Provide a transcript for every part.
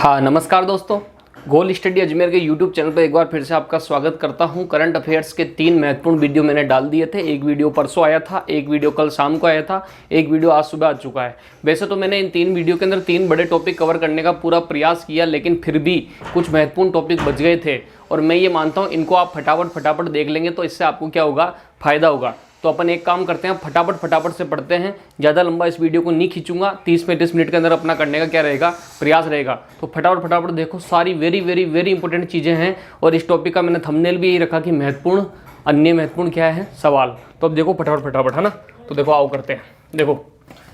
हाँ नमस्कार दोस्तों, गोल स्टडी अजमेर के यूट्यूब चैनल पर एक बार फिर से आपका स्वागत करता हूँ। करंट अफेयर्स के 3 महत्वपूर्ण वीडियो मैंने डाल दिए थे। एक वीडियो परसों आया था, एक वीडियो कल शाम को आया था, एक वीडियो आज सुबह आ चुका है। वैसे तो मैंने इन 3 वीडियो के अंदर 3 बड़े टॉपिक कवर करने का पूरा प्रयास किया, लेकिन फिर भी कुछ महत्वपूर्ण टॉपिक बच गए थे और मैं ये मानता हूँ इनको आप फटाफट देख लेंगे तो इससे आपको क्या होगा, फायदा होगा। तो अपन एक काम करते हैं, फटाफट से पढ़ते हैं। ज़्यादा लंबा इस वीडियो को नहीं खींचूंगा, 30-35 मिनट के अंदर अपना करने का क्या रहेगा, प्रयास रहेगा। तो फटाफट देखो, सारी वेरी इंपॉर्टेंट चीज़ें हैं और इस टॉपिक का मैंने थंबनेल भी यही रखा कि महत्वपूर्ण, अन्य महत्वपूर्ण क्या है, सवाल। तो अब देखो फटाफट है ना। तो देखो आओ करते हैं। देखो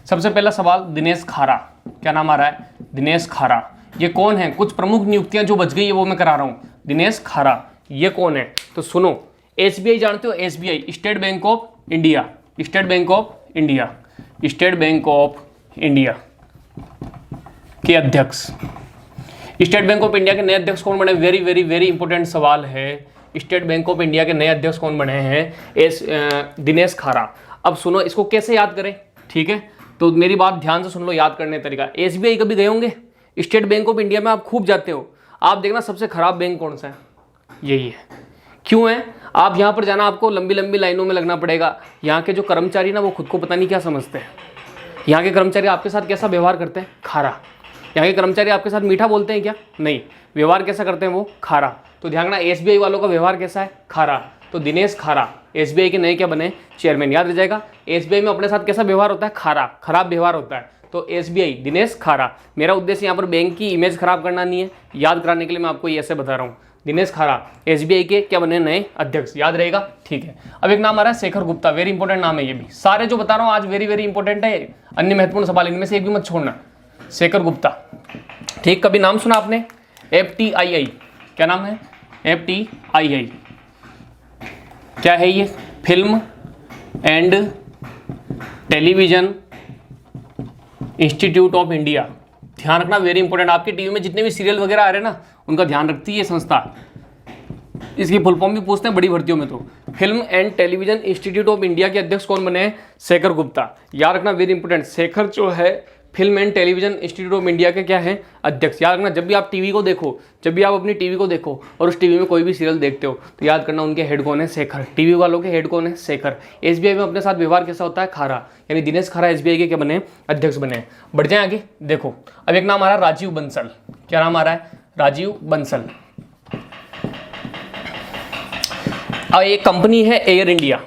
सबसे पहला सवाल, दिनेश खारा। क्या नाम आ रहा है? दिनेश खारा। ये कौन है? कुछ प्रमुख नियुक्तियां जो बच गई है वो मैं करा रहा हूँ। दिनेश खारा ये कौन है? तो सुनो, एसबीआई जानते हो? SBI state bank of India, state bank of India, state bank of India के अध्यक्ष। स्टेट बैंक ऑफ इंडिया के नए अध्यक्ष कौन बने? वेरी इंपॉर्टेंट सवाल है। स्टेट बैंक ऑफ इंडिया के नए अध्यक्ष कौन बने हैं? दिनेश खारा। अब सुनो, इसको कैसे याद करें, ठीक है? तो मेरी बात ध्यान से सुन लो, याद करने का तरीका। एसबीआई कभी गए होंगे? स्टेट बैंक ऑफ इंडिया में आप खूब जाते हो। आप देखना सबसे खराब बैंक कौन सा है, यही है। क्यों है? आप यहाँ पर जाना, आपको लंबी लाइनों में लगना पड़ेगा। यहाँ के जो कर्मचारी ना, वो खुद को पता नहीं क्या समझते हैं। यहाँ के कर्मचारी आपके साथ कैसा व्यवहार करते हैं? खारा। यहाँ के कर्मचारी आपके साथ मीठा बोलते हैं क्या? नहीं। व्यवहार कैसा करते हैं वो? खारा। तो ध्यान रखना, एसबीआई वालों का व्यवहार कैसा है? खारा। तो दिनेश खारा एसबीआई के नए क्या बने? चेयरमैन। याद रह जाएगा, एसबीआई में अपने साथ कैसा व्यवहार होता है? खारा, खराब व्यवहार होता है। तो एसबीआई दिनेश खारा। मेरा उद्देश्य यहाँ पर बैंक की इमेज खराब करना नहीं है, याद कराने के लिए मैं आपको ये ऐसे बता रहा हूँ। दिनेश खारा एसबीआई के क्या बने? नए अध्यक्ष। याद रहेगा, ठीक है। अब एक नाम आ रहा है शेखर गुप्ता। वेरी इंपॉर्टेंट नाम है ये भी। सारे जो बता रहा हूँ आज वेरी इंपॉर्टेंट है। अन्य महत्वपूर्ण सवाल इनमें से एक भी मत छोड़ना। शेखर गुप्ता, ठीक। कभी नाम सुना आपने? FTII। क्या नाम है? FTII। क्या है ये? Film and television institute of India. ध्यान रखना, वेरी इंपॉर्टेंट। आपके टीवी में जितने भी सीरियल वगैरह आ रहे हैं ना, उनका ध्यान रखती है ये संस्था। इसकी फुल फॉर्म भी पूछते हैं बड़ी भर्तियों में। तो film and television institute of India के अध्यक्ष कौन बने हैं? शेखर गुप्ता। याद रखना, वेरी इंपॉर्टेंट। शेखर जो है film and television institute of India के क्या है? अध्यक्ष। याद रखना, जब भी आप टीवी को देखो, जब भी आप अपनी टीवी को देखो और उस टीवी में कोई भी सीरियल देखते हो तो याद करना उनके हेड कौन है? शेखर। टीवी वालों के हेड कौन है? शेखर। एसबीआई में अपने साथ व्यवहार कैसा होता है? खारा। यानी दिनेश खारा एसबीआई के क्या बने? अध्यक्ष बने। बढ़ जाए आगे। देखो अब एक नाम आ रहा है राजीव बंसल। क्या नाम आ रहा है? राजीव बंसल। अब एक कंपनी है एयर इंडिया,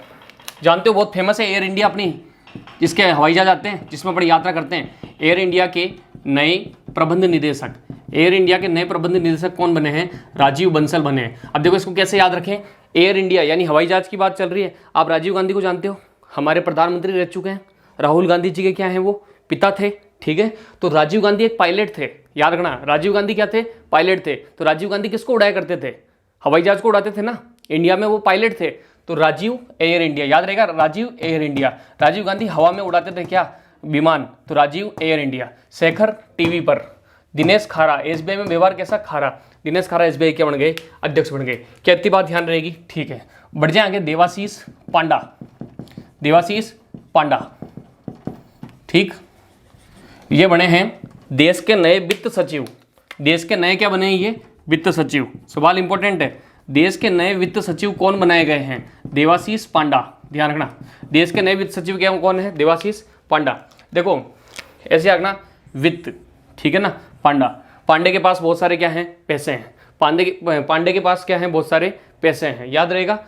जानते हो, बहुत फेमस है एयर इंडिया अपनी, जिसके हवाई जहाज आते हैं, जिसमें बड़ी यात्रा करते हैं। एयर इंडिया के नए प्रबंध निदेशक, एयर इंडिया के नए प्रबंध निदेशक कौन बने हैं? राजीव बंसल बने हैं। अब देखो इसको कैसे याद रखें। एयर इंडिया यानी हवाई जहाज की बात चल रही है। आप राजीव गांधी को जानते हो, हमारे प्रधानमंत्री रह चुके हैं। राहुल गांधी जी के क्या हैं? वो पिता थे, ठीक है। तो राजीव गांधी एक पायलट थे। याद रखना, राजीव गांधी क्या थे? पायलट थे। तो राजीव गांधी किसको उड़ाया करते थे? हवाई जहाज को उड़ाते थे ना, इंडिया में वो पायलट थे। तो राजीव एयर इंडिया, याद रहेगा, राजीव एयर इंडिया। राजीव गांधी हवा में उड़ाते थे क्या? विमान। तो Rajiv Air India. Shekhar TV पर। दिनेश खारा एसबीआई में व्यवहार कैसा? खारा। दिनेश खारा एसबीआई के बन गए? अध्यक्ष बन गए। क्या इतनी बात ध्यान रहेगी? ठीक है। बढ़ जाए आगे। देवाशीष पांडा। देवाशीष पांडा, ठीक। ये बने हैं देश के नए वित्त सचिव। देश के नए क्या बने हैं? ये वित्त सचिव। सवाल इंपॉर्टेंट है। देश के नए वित्त सचिव कौन बनाए गए हैं? देवाशीष पांडा। ध्यान रखना, देश के नए वित्त सचिव क्या कौन है? देवाशीष पांडा। देखो ऐसे रखना, वित्त, ठीक है ना। पांडा, पांडे के पास बहुत सारे क्या हैं? पैसे हैं। पांडे के पास क्या है? बहुत सारे पैसे हैं। याद रहेगा,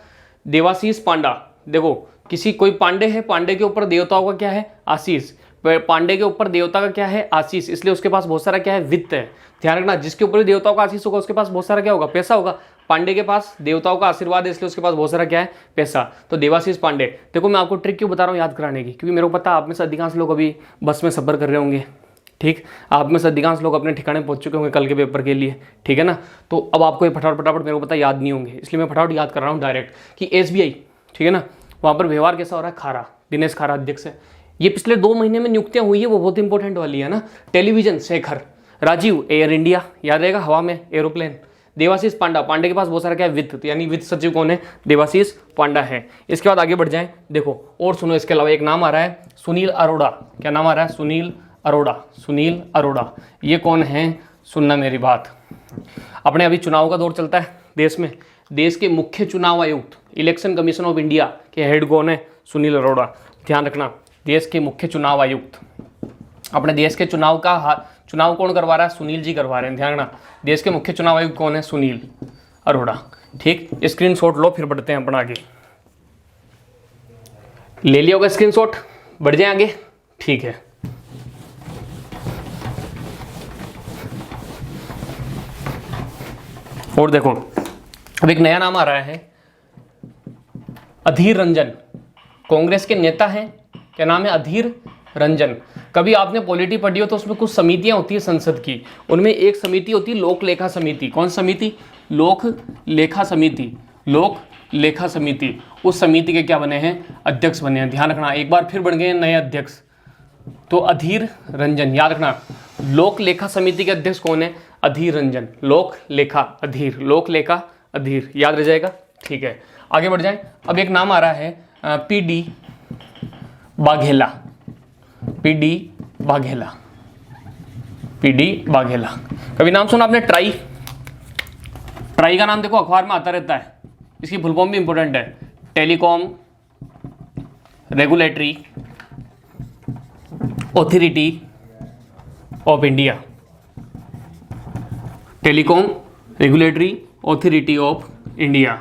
देवाशीष पांडा। देखो किसी कोई पांडे है, पांडे के ऊपर देवताओं का क्या है? आशीष। पांडे के ऊपर देवता का क्या है? आशीष। इसलिए उसके पास बहुत सारा क्या है? वित्त है। ध्यान रखना, जिसके ऊपर देवताओं का आशीष होगा उसके पास बहुत सारा क्या होगा? पैसा होगा। पांडे के पास देवताओं का आशीर्वाद है, इसलिए उसके पास बहुत सारा क्या है? पैसा। तो देवाशीष पांडे। देखो मैं आपको ट्रिक क्यों बता रहा हूँ याद कराने की, क्योंकि मेरे को पता है आप में से अधिकांश लोग अभी बस में सफर कर रहे होंगे, ठीक। आप में से अधिकांश लोग अपने ठिकाने पहुंच चुके होंगे कल के पेपर के लिए, ठीक है ना। तो अब आपको ये फटाफट मेरे को पता याद नहीं होंगे, इसलिए मैं फटाफट याद कर रहा हूँ डायरेक्ट कि एसबीआई, ठीक है ना, वहाँ पर व्यवहार कैसा हो रहा है? खारा। दिनेश खारा अध्यक्ष है। ये पिछले 2 महीने में नियुक्तियां हुई है, वो बहुत इंपॉर्टेंट वाली है ना। Television Shekhar. Rajiv Air India, याद रहेगा, हवा में एरोप्लेन। देवाशीष पांडा, पांडे के पास बहुत सारा क्या है? वित्त, यानी वित्त सचिव कौन है? देवाशीष पांडा है। इसके बाद आगे बढ़ जाएं। देखो और सुनो, इसके अलावा एक नाम आ रहा है सुनील अरोड़ा। क्या नाम आ रहा है? सुनील अरोड़ा। सुनील अरोड़ा ये कौन है? सुनना मेरी बात। अपने अभी चुनाव का दौर चलता है देश में। देश के मुख्य चुनाव आयुक्त, इलेक्शन कमीशन ऑफ इंडिया के हेड कौन है? सुनील अरोड़ा। ध्यान रखना, देश के मुख्य चुनाव आयुक्त, अपने देश के चुनाव कौन करवा रहा है? सुनील जी करवा रहे हैं। ध्यान रखना, देश के मुख्य चुनाव आयुक्त कौन है? सुनील अरोड़ा। ठीक, स्क्रीनशॉट लो, फिर बढ़ते हैं अपना आगे। ले लिया होगा स्क्रीनशॉट, बढ़ जाए आगे। ठीक है, और देखो अब एक नया नाम आ रहा है, अधीर रंजन। कांग्रेस के नेता हैं, क्या नाम है? अधीर रंजन। कभी आपने पॉलिटी पढ़ी हो तो उसमें कुछ समितियां होती है संसद की, उनमें एक समिति होती है लोक लेखा समिति। कौन समिति? लोक लेखा समिति। लोक लेखा समिति, उस समिति के क्या बने हैं? अध्यक्ष बने हैं। ध्यान रखना, एक बार फिर बन गए नए अध्यक्ष, तो अधीर रंजन। याद रखना, लोक लेखा समिति के अध्यक्ष कौन है? अधीर रंजन। लोक लेखा अधीर, लोक लेखा अधीर, याद रह जाएगा। ठीक है, आगे बढ़ जाए। अब एक नाम आ रहा है PD Baghela. PD Baghela, PD Baghela. कभी नाम सुना आपने? ट्राई। ट्राई का नाम देखो अखबार में आता रहता है, इसकी फुल फॉर्म भी इंपॉर्टेंट है, telecom regulatory authority of India. Telecom regulatory authority of India,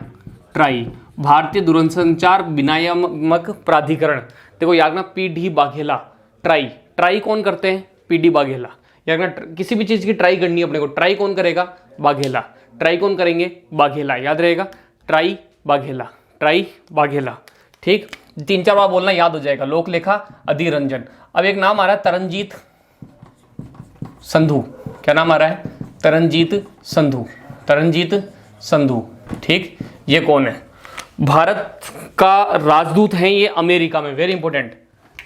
try. भारतीय दूरसंचार विनियामक प्राधिकरण। देखो याद रखना, पीडी बाघेला, ट्राई। ट्राई कौन करते हैं? पीडी बाघेला। याद रखना, किसी भी चीज़ की ट्राई करनी है अपने को, ट्राई कौन करेगा? बाघेला। ट्राई कौन करेंगे? बाघेला। याद रहेगा, ट्राई बाघेला, ट्राई बाघेला। ठीक, 3-4 बार बोलना, याद हो जाएगा। लोक लेखा अधीर रंजन। अब एक नाम आ रहा है तरनजीत संधू। क्या नाम आ रहा है? तरनजीत संधू। तरनजीत संधू। ठीक, ये कौन है? भारत का राजदूत है ये अमेरिका में, very important.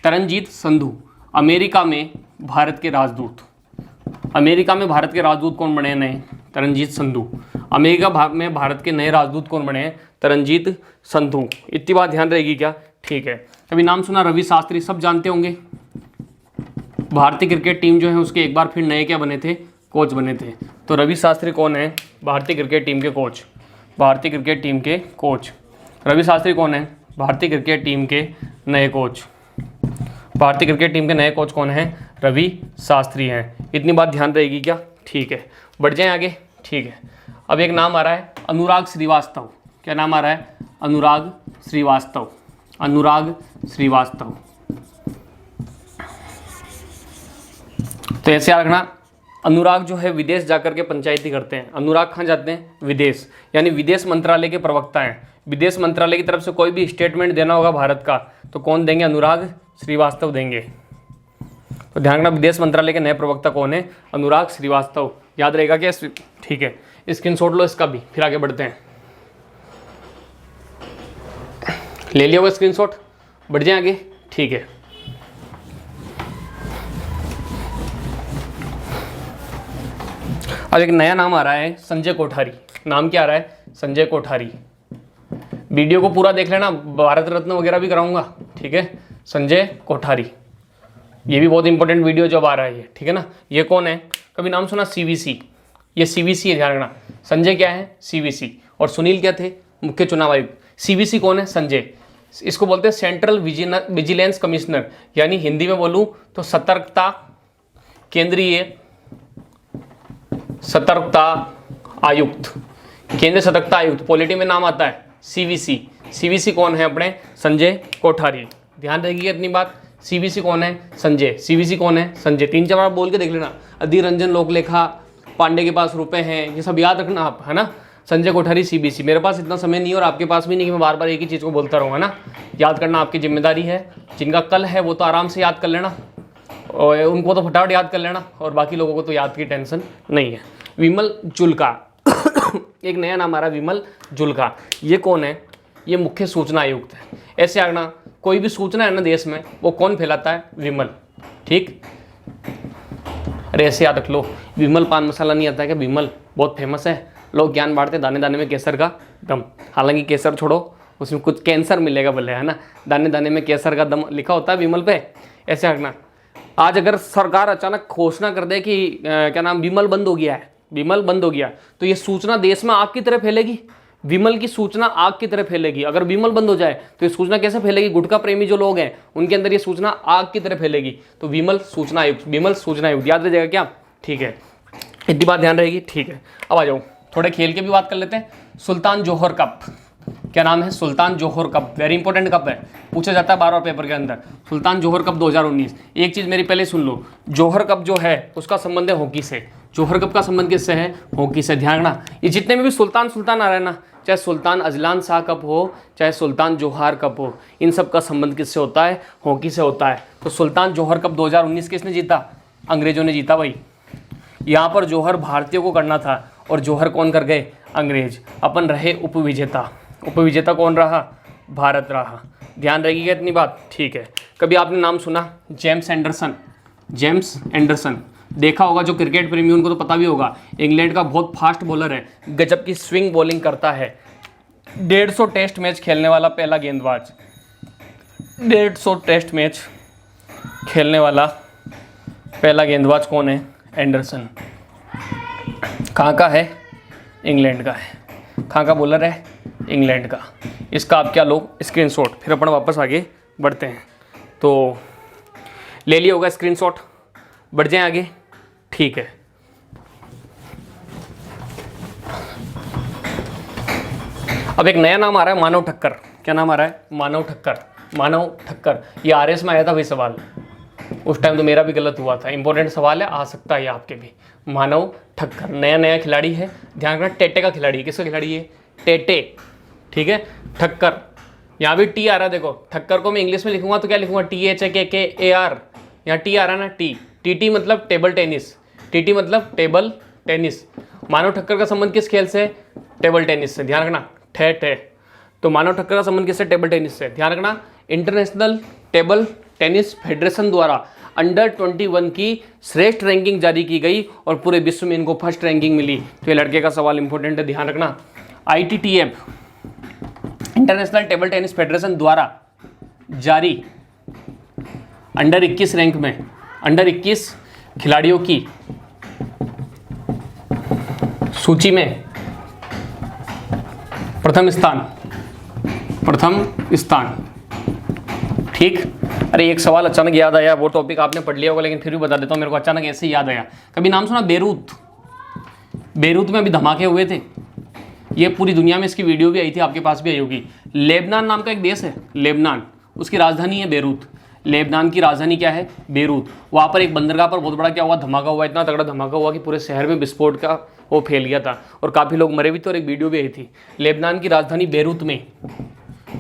Taranjit Sandhu, America में भारत के राजदूत। अमेरिका में भारत के राजदूत कौन बने हैं नए? तरनजीत संधू। अमेरिका में भारत के नए राजदूत कौन बने हैं? तरनजीत संधू। इतनी बात ध्यान रहेगी क्या? ठीक है। अभी नाम सुना रवि शास्त्री, सब जानते होंगे। भारतीय क्रिकेट टीम जो है उसके एक बार फिर नए क्या बने थे? कोच बने थे। तो रवि शास्त्री कौन है? भारतीय क्रिकेट टीम के कोच। भारतीय क्रिकेट टीम के कोच रवि शास्त्री कौन है? भारतीय क्रिकेट टीम के नए कोच। भारतीय क्रिकेट टीम के नए कोच कौन है? रवि शास्त्री हैं। इतनी बात ध्यान रहेगी क्या? ठीक है, बढ़ जाएं आगे। ठीक है, अब एक नाम आ रहा है अनुराग श्रीवास्तव। क्या नाम आ रहा है? अनुराग श्रीवास्तव। अनुराग श्रीवास्तव। तो ऐसे याद रखना, अनुराग जो है विदेश जाकर के पंचायती करते हैं। अनुराग कहाँ जाते हैं? विदेश, यानी विदेश मंत्रालय के प्रवक्ता हैं। विदेश मंत्रालय की तरफ से कोई भी स्टेटमेंट देना होगा भारत का तो कौन देंगे? अनुराग श्रीवास्तव देंगे। तो ध्यान रखना, विदेश मंत्रालय के नए प्रवक्ता कौन है? अनुराग श्रीवास्तव। याद रहेगा क्या? ठीक है, स्क्रीनशॉट लो इसका भी, फिर आगे बढ़ते हैं। ले लिया होगा स्क्रीनशॉट, बढ़ जाए आगे। ठीक है, अब एक नया नाम आ रहा है संजय कोठारी। नाम क्या आ रहा है? संजय कोठारी। वीडियो को पूरा देख लेना, भारत रत्न वगैरह भी कराऊंगा। ठीक है, संजय कोठारी, ये भी बहुत इंपॉर्टेंट वीडियो जब आ रहा है ये। ठीक है ना, ये कौन है? कभी नाम सुना? सीवीसी। ये सीवीसी है, ध्यान रखना। संजय क्या है? सीवीसी। और सुनील क्या थे? मुख्य चुनाव आयुक्त। सीवीसी कौन है? संजय। इसको बोलते हैं सेंट्रल विजिलेंस कमिश्नर, यानी हिंदी में बोलूं तो सतर्कता, केंद्रीय सतर्कता आयुक्त। केंद्रीय सतर्कता आयुक्त, पॉलिटी में नाम आता है सीवीसी। सीवीसी कौन है? अपने संजय कोठारी। ध्यान रहेगी अपनी बात, सीवीसी कौन है? संजय। सीवीसी कौन है? संजय। 3-4 बार बोल के देख लेना। अधीर रंजन लोकलेखा, पांडे के पास रुपए हैं, ये सब याद रखना आप, है ना। संजय कोठारी सीबीसी। मेरे पास इतना समय नहीं है और आपके पास भी नहीं कि मैं बार बार एक ही चीज़ को बोलता रहूँगा ना। याद करना आपकी जिम्मेदारी है। जिनका कल है वो तो आराम से याद कर लेना, और उनको तो फटाफट याद कर लेना, और बाकी लोगों को तो याद की टेंशन नहीं है। विमल जुल्का एक नया नाम आ रहा है, विमल जुल्का। ये कौन है? ये मुख्य सूचना आयुक्त है। ऐसे आगना, कोई भी सूचना है ना देश में, वो कौन फैलाता है? विमल। ठीक, अरे ऐसे याद रख लो, विमल पान मसाला नहीं आता है क्या? विमल बहुत फेमस है, लोग ज्ञान बांटते, दाने दाने में केसर का दम। हालांकि केसर छोड़ो, उसमें कुछ कैंसर मिलेगा बोले, है ना। दाने दाने में केसर का दम लिखा होता है विमल पे। ऐसे रखना, आज अगर सरकार अचानक घोषणा कर दे कि क्या नाम विमल बंद हो गया है, विमल बंद हो गया, तो ये सूचना देश में आग की तरह फैलेगी। विमल की सूचना आग की तरह फैलेगी। अगर विमल बंद हो जाए तो ये सूचना कैसे फैलेगी? गुटखा प्रेमी जो लोग हैं उनके अंदर ये सूचना आग की तरह फैलेगी। तो विमल सूचना आयुक्त, विमल सूचना आयुक्त याद रह जाएगा क्या? ठीक है, इतनी बात ध्यान रहेगी। ठीक है, अब आ जाओ थोड़े खेल के भी बात कर लेते हैं। सुल्तान जोहर कप, क्या नाम है? सुल्तान जोहर कप, वेरी इंपॉर्टेंट कप है, पूछा जाता है 12 पेपर के अंदर। सुल्तान जोहर कप 2019। एक चीज मेरी पहले सुन लो, जोहर कप जो है उसका संबंध है हॉकी से। जोहर कप का संबंध किससे है? हॉकी से। ध्यान रखना, ये जितने में भी सुल्तान सुल्तान आ रहा है ना, चाहे सुल्तान अजलान शाह कप हो, चाहे सुल्तान जोहार कप हो, इन सब का संबंध किससे होता है? हॉकी से होता है। तो सुल्तान जोहर कप 2019 किसने जीता? अंग्रेजों ने जीता भाई। यहाँ पर जोहर भारतीयों को करना था और जोहर कौन कर गए? अंग्रेज। अपन रहे उपविजेता। उपविजेता कौन रहा? भारत रहा। ध्यान रहेगी क्या इतनी बात? ठीक है। कभी आपने नाम सुना जेम्स एंडरसन? जेम्स एंडरसन देखा होगा, जो क्रिकेट प्रेमी उनको तो पता भी होगा। इंग्लैंड का बहुत फास्ट बॉलर है, गजब की स्विंग बॉलिंग करता है। 150 टेस्ट मैच खेलने वाला पहला गेंदबाज, 150 टेस्ट मैच खेलने वाला पहला गेंदबाज कौन है? एंडरसन। कहाँ का है? इंग्लैंड का है। कहाँ का बॉलर है? इंग्लैंड का। इसका आप क्या लो? स्क्रीनशॉट। फिर अपन वापस आगे बढ़ते हैं। तो ले लिया होगा स्क्रीनशॉट, बढ़ जाएं आगे। ठीक है, अब एक नया नाम आ रहा है, मानव ठक्कर। क्या नाम आ रहा है? मानव ठक्कर। मानव ठक्कर, ये आरएस में आया था भाई सवाल, उस टाइम तो मेरा भी गलत हुआ था। इंपॉर्टेंट सवाल है, आ सकता है आपके भी। मानव ठक्कर नया नया खिलाड़ी है, ध्यान रखना। टेटे का खिलाड़ी है। किसका खिलाड़ी है? टेटे। ठीक है, ठक्कर। यहाँ भी टी आ रहा है, देखो ठक्कर को मैं इंग्लिश में लिखूंगा तो क्या लिखूंगा? THKKAR। यहाँ टी आ रहा है ना, टी। TT मतलब टेबल टेनिस, TT मतलब टेबल टेनिस। मानव ठक्कर का संबंध किस खेल से? टेबल टेनिस से। ध्यान रखना, ठे ठे। तो मानव ठक्कर का संबंध किससे? टेबल टेनिस से। ध्यान रखना, इंटरनेशनल टेबल टेनिस फेडरेशन द्वारा अंडर 21 की श्रेष्ठ रैंकिंग जारी की गई और पूरे विश्व में इनको फर्स्ट रैंकिंग मिली। तो ये लड़के का सवाल इंपॉर्टेंट है, ध्यान रखना। ITTF international table tennis federation द्वारा जारी अंडर 21 रैंक में, अंडर 21 खिलाड़ियों की सूची में प्रथम स्थान। ठीक। अरे एक सवाल अचानक याद आया, वो टॉपिक आपने पढ़ लिया होगा लेकिन फिर भी बता देता हूँ, मेरे को अचानक ऐसे ही याद आया। कभी नाम सुना बेरूत? बेरूत में अभी धमाके हुए थे, ये पूरी दुनिया में इसकी वीडियो भी आई थी, आपके पास भी आई होगी। लेबनान नाम का एक देश है, लेबनान, उसकी राजधानी है बेरूत। लेबनान की राजधानी क्या है? बेरूत। वहाँ पर एक बंदरगाह पर बहुत बड़ा क्या हुआ? धमाका हुआ। इतना तगड़ा धमाका हुआ कि पूरे शहर में विस्फोट का वो फैल गया था और काफ़ी लोग मरे भी थे और एक वीडियो भी आई थी। लेबनान की राजधानी बेरूत में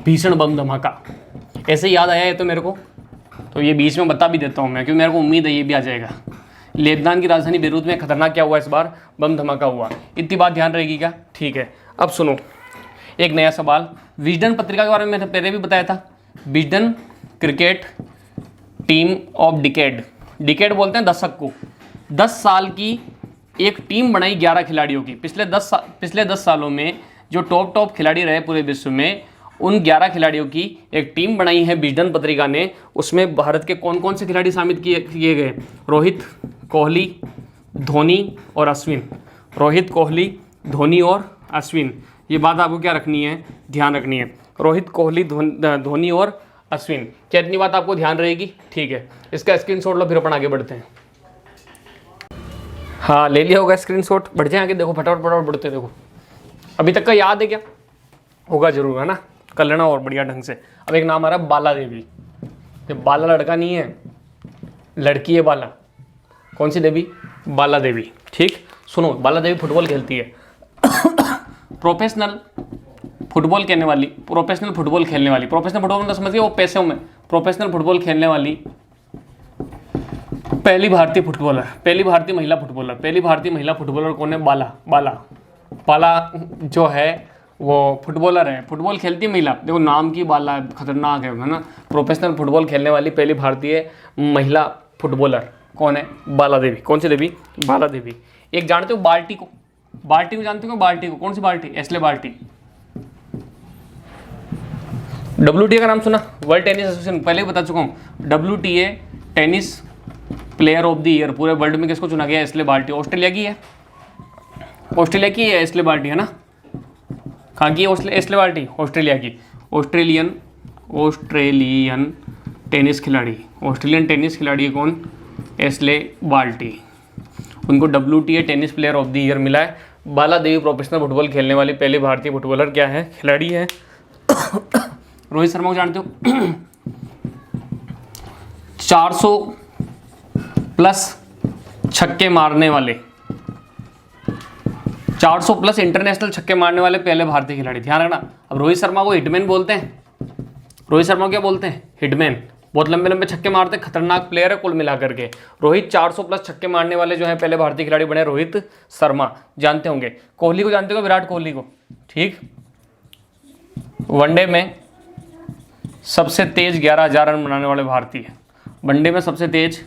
भीषण बम धमाका। ऐसे याद आया है तो मेरे को, तो ये बीच में बता भी देता हूँ मैं, क्योंकि मेरे को उम्मीद है ये भी आ जाएगा। लेबनान की राजधानी बेरूत में खतरनाक क्या हुआ? इस बार बम धमाका हुआ। इतनी बात ध्यान रहेगी क्या? ठीक है, अब सुनो एक नया सवाल। विजडन पत्रिका के बारे में मैंने पहले भी बताया था। Wisden cricket team of decade, decade बोलते हैं दशक को। 10 साल की एक टीम बनाई 11 खिलाड़ियों की। पिछले 10 सालों में जो टॉप खिलाड़ी रहे पूरे विश्व में, उन 11 खिलाड़ियों की एक टीम बनाई है विजडन पत्रिका ने। उसमें भारत के कौन कौन से खिलाड़ी शामिल किए गए? रोहित, कोहली, धोनी और अश्विन। रोहित, कोहली, धोनी और अश्विन। ये बात आपको क्या रखनी है? ध्यान रखनी है। रोहित, कोहली, धोनी और अश्विन। क्या इतनी बात आपको ध्यान रहेगी? ठीक है, इसका स्क्रीनशॉट लो, फिर अपन आगे बढ़ते हैं। हाँ, ले लिया होगा स्क्रीनशॉट, बढ़ जाए आगे। देखो फटाफट बढ़ते, देखो अभी तक का याद है क्या? होगा जरूर, है ना? कर लेना और बढ़िया ढंग से। अब एक नाम आ रहा है बाला देवी। ये बाला लड़का नहीं है, लड़की है बाला। कौन सी देवी? बाला देवी। ठीक, सुनो, बाला देवी फुटबॉल खेलती है। प्रोफेशनल फुटबॉल खेलने वाली, प्रोफेशनल फुटबॉल मतलब समझिए वो पैसों में प्रोफेशनल फुटबॉल खेलने वाली पहली भारतीय फुटबॉलर, पहली भारतीय महिला फुटबॉलर कौन है? बाला जो है वो फुटबॉलर है, फुटबॉल खेलती है महिला। देखो नाम की बाला, खतरनाक है ना? प्रोफेशनल फुटबॉल खेलने वाली पहली भारतीय महिला फुटबॉलर कौन है? बाला देवी। कौन सी देवी? बाला देवी। एक जानते हो बाल्टी को? बाल्टी को जानते हो? बाल्टी को, कौन सी बाल्टी? एस्ले बाल्टी। WTA का नाम सुना? वर्ल्ड टेनिस एसोसिएशन, पहले ही बता चुका हूँ। WTA tennis player of the year पूरे वर्ल्ड में किसको चुना गया? एस्ले बाल्टी। ऑस्ट्रेलिया की है, ऑस्ट्रेलिया की है एस्ले बाल्टी, है ना? कहाँ की है एस्ले बाल्टी? ऑस्ट्रेलिया की। ऑस्ट्रेलियन टेनिस खिलाड़ी, ऑस्ट्रेलियन टेनिस खिलाड़ी कौन? एस्ले बाल्टी। उनको WTA tennis player of the year मिला है। बाला देवी प्रोफेशनल फुटबॉल खेलने वाली पहली भारतीय फुटबॉलर क्या है? खिलाड़ी है। रोहित शर्मा को जानते हो? 400 प्लस छक्के मारने वाले, 400 प्लस इंटरनेशनल छक्के मारने वाले पहले भारतीय खिलाड़ी। ध्यान रखना। अब रोहित शर्मा को हिटमैन बोलते हैं। रोहित शर्मा को क्या बोलते हैं? हिटमैन। बहुत लंबे लंबे छक्के मारते, खतरनाक प्लेयर है कुल मिलाकर के। रोहित 400 प्लस छक्के मारने वाले जो है पहले भारतीय खिलाड़ी बने रोहित शर्मा, जानते होंगे। कोहली को जानते हो? विराट कोहली को, ठीक। वनडे में सबसे तेज 11,000 रन बनाने वाले भारतीय, वनडे में सबसे तेज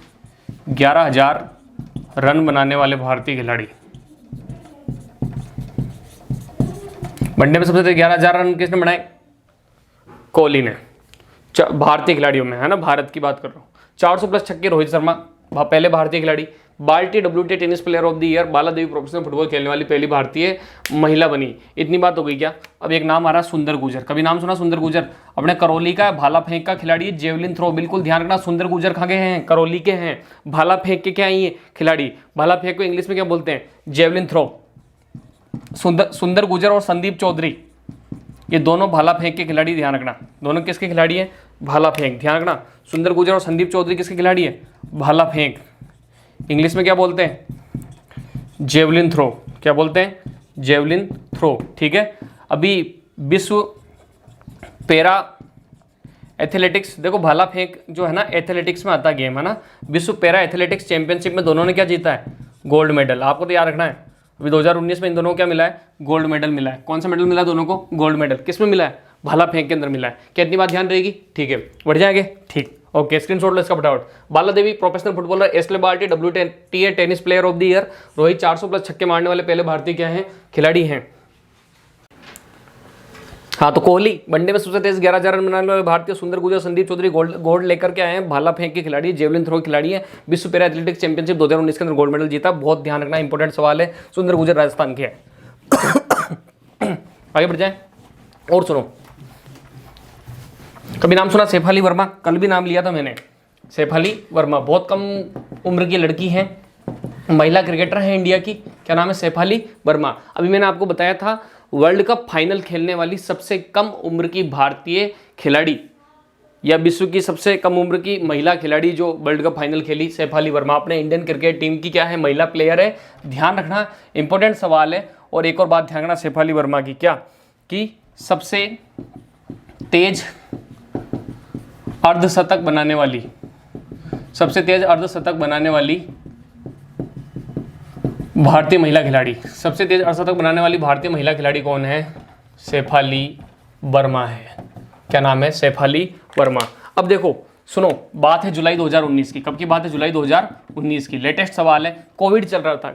11,000 रन बनाने वाले भारतीय खिलाड़ी। वनडे में सबसे तेज 11,000 रन किसने बनाए? कोहली ने, भारतीय खिलाड़ियों में, है ना? भारत की बात कर रहा हूँ। 400 प्लस छक्के रोहित शर्मा, पहले भारतीय खिलाड़ी। बाल्टी WTA tennis player of the year, Bala Devi professional football खेलने वाली पहली भारतीय महिला बनी। इतनी बात हो गई क्या? अब एक नाम आ रहा है सुंदर गुर्जर। कभी नाम सुना सुंदर गुर्जर? अपने करौली का भाला फेंक का खिलाड़ी, जेवलिन थ्रो। बिल्कुल ध्यान रखना, सुंदर गुर्जर कहाँ के हैं? करौली के हैं। भाला फेंक के क्या है ये खिलाड़ी? भाला फेंक को इंग्लिश में क्या बोलते हैं? Javelin throw. सुंदर गुर्जर और संदीप चौधरी, ये दोनों भाला फेंक के खिलाड़ी। ध्यान रखना, दोनों किसके खिलाड़ी हैं? भाला फेंक। ध्यान रखना, सुंदर गुर्जर और संदीप चौधरी किसके खिलाड़ी है? भाला फेंक। इंग्लिश में क्या बोलते हैं? Javelin throw. क्या बोलते हैं? जेवलिन थ्रो, ठीक है। अभी विश्व पैरा एथलेटिक्स, देखो भाला फेंक जो है ना एथलेटिक्स में आता गेम, है ना? विश्व पैरा एथलेटिक्स चैंपियनशिप में दोनों ने क्या जीता है? Gold medal. आपको तो याद रखना है। अभी 2019 में इन दोनों को क्या मिला है? गोल्ड मेडल मिला है। कौन सा मेडल मिला दोनों को? Gold medal. किस में मिला है? भाला फेंक के अंदर मिला है। क्या इतनी बात ध्यान रहेगी? ठीक है, बढ़ जाएंगे, ठीक। ओके, स्क्रीनशॉट लो इसका फटाफट। बाला देवी प्रोफेशनल फुटबॉलर, एस्ले बाल्टी WTA tennis player of the year. Rohit 400 plus छक्के मारने वाले पहले भारतीय क्या हैं? खिलाड़ी हैं। हाँ, तो कोहली वनडे में सबसे तेज 11,000 रन बनाने वाले भारतीय। सुंदर गुर्जर, संदीप चौधरी गोल्ड लेकर के आए हैं। भाला फेंक के खिलाड़ी, जेवलिन थ्रो खिलाड़ी है। विश्व पैरा एथलेटिक्स चैंपियनशिप 2019 के अंदर गोल्ड मेडल जीता। बहुत ध्यान रखना, इंपॉर्टेंट सवाल है। सुंदर गुर्जर राजस्थान के हैं। आगे बढ़ जाए और सुनो। कभी नाम सुना शेफाली वर्मा? कल भी नाम लिया था मैंने। शेफाली वर्मा बहुत कम उम्र की लड़की है, महिला क्रिकेटर है इंडिया की। क्या नाम है? शेफाली वर्मा। अभी मैंने आपको बताया था वर्ल्ड कप फाइनल खेलने वाली सबसे कम उम्र की भारतीय खिलाड़ी या विश्व की सबसे कम उम्र की महिला खिलाड़ी जो वर्ल्ड कप फाइनल खेली, शेफाली वर्मा अपने इंडियन क्रिकेट टीम की क्या है? महिला प्लेयर है। ध्यान रखना, इंपॉर्टेंट सवाल है। और एक और बात ध्यान रखना शेफाली वर्मा की, क्या कि सबसे तेज अर्धशतक बनाने वाली, सबसे तेज अर्धशतक बनाने वाली भारतीय महिला खिलाड़ी, सबसे तेज अर्धशतक बनाने वाली भारतीय महिला खिलाड़ी कौन है? शेफाली वर्मा है। क्या नाम है? शेफाली वर्मा। अब देखो सुनो, बात है जुलाई 2019 की। कब की बात है? जुलाई 2019 की। लेटेस्ट सवाल है। कोविड चल रहा था।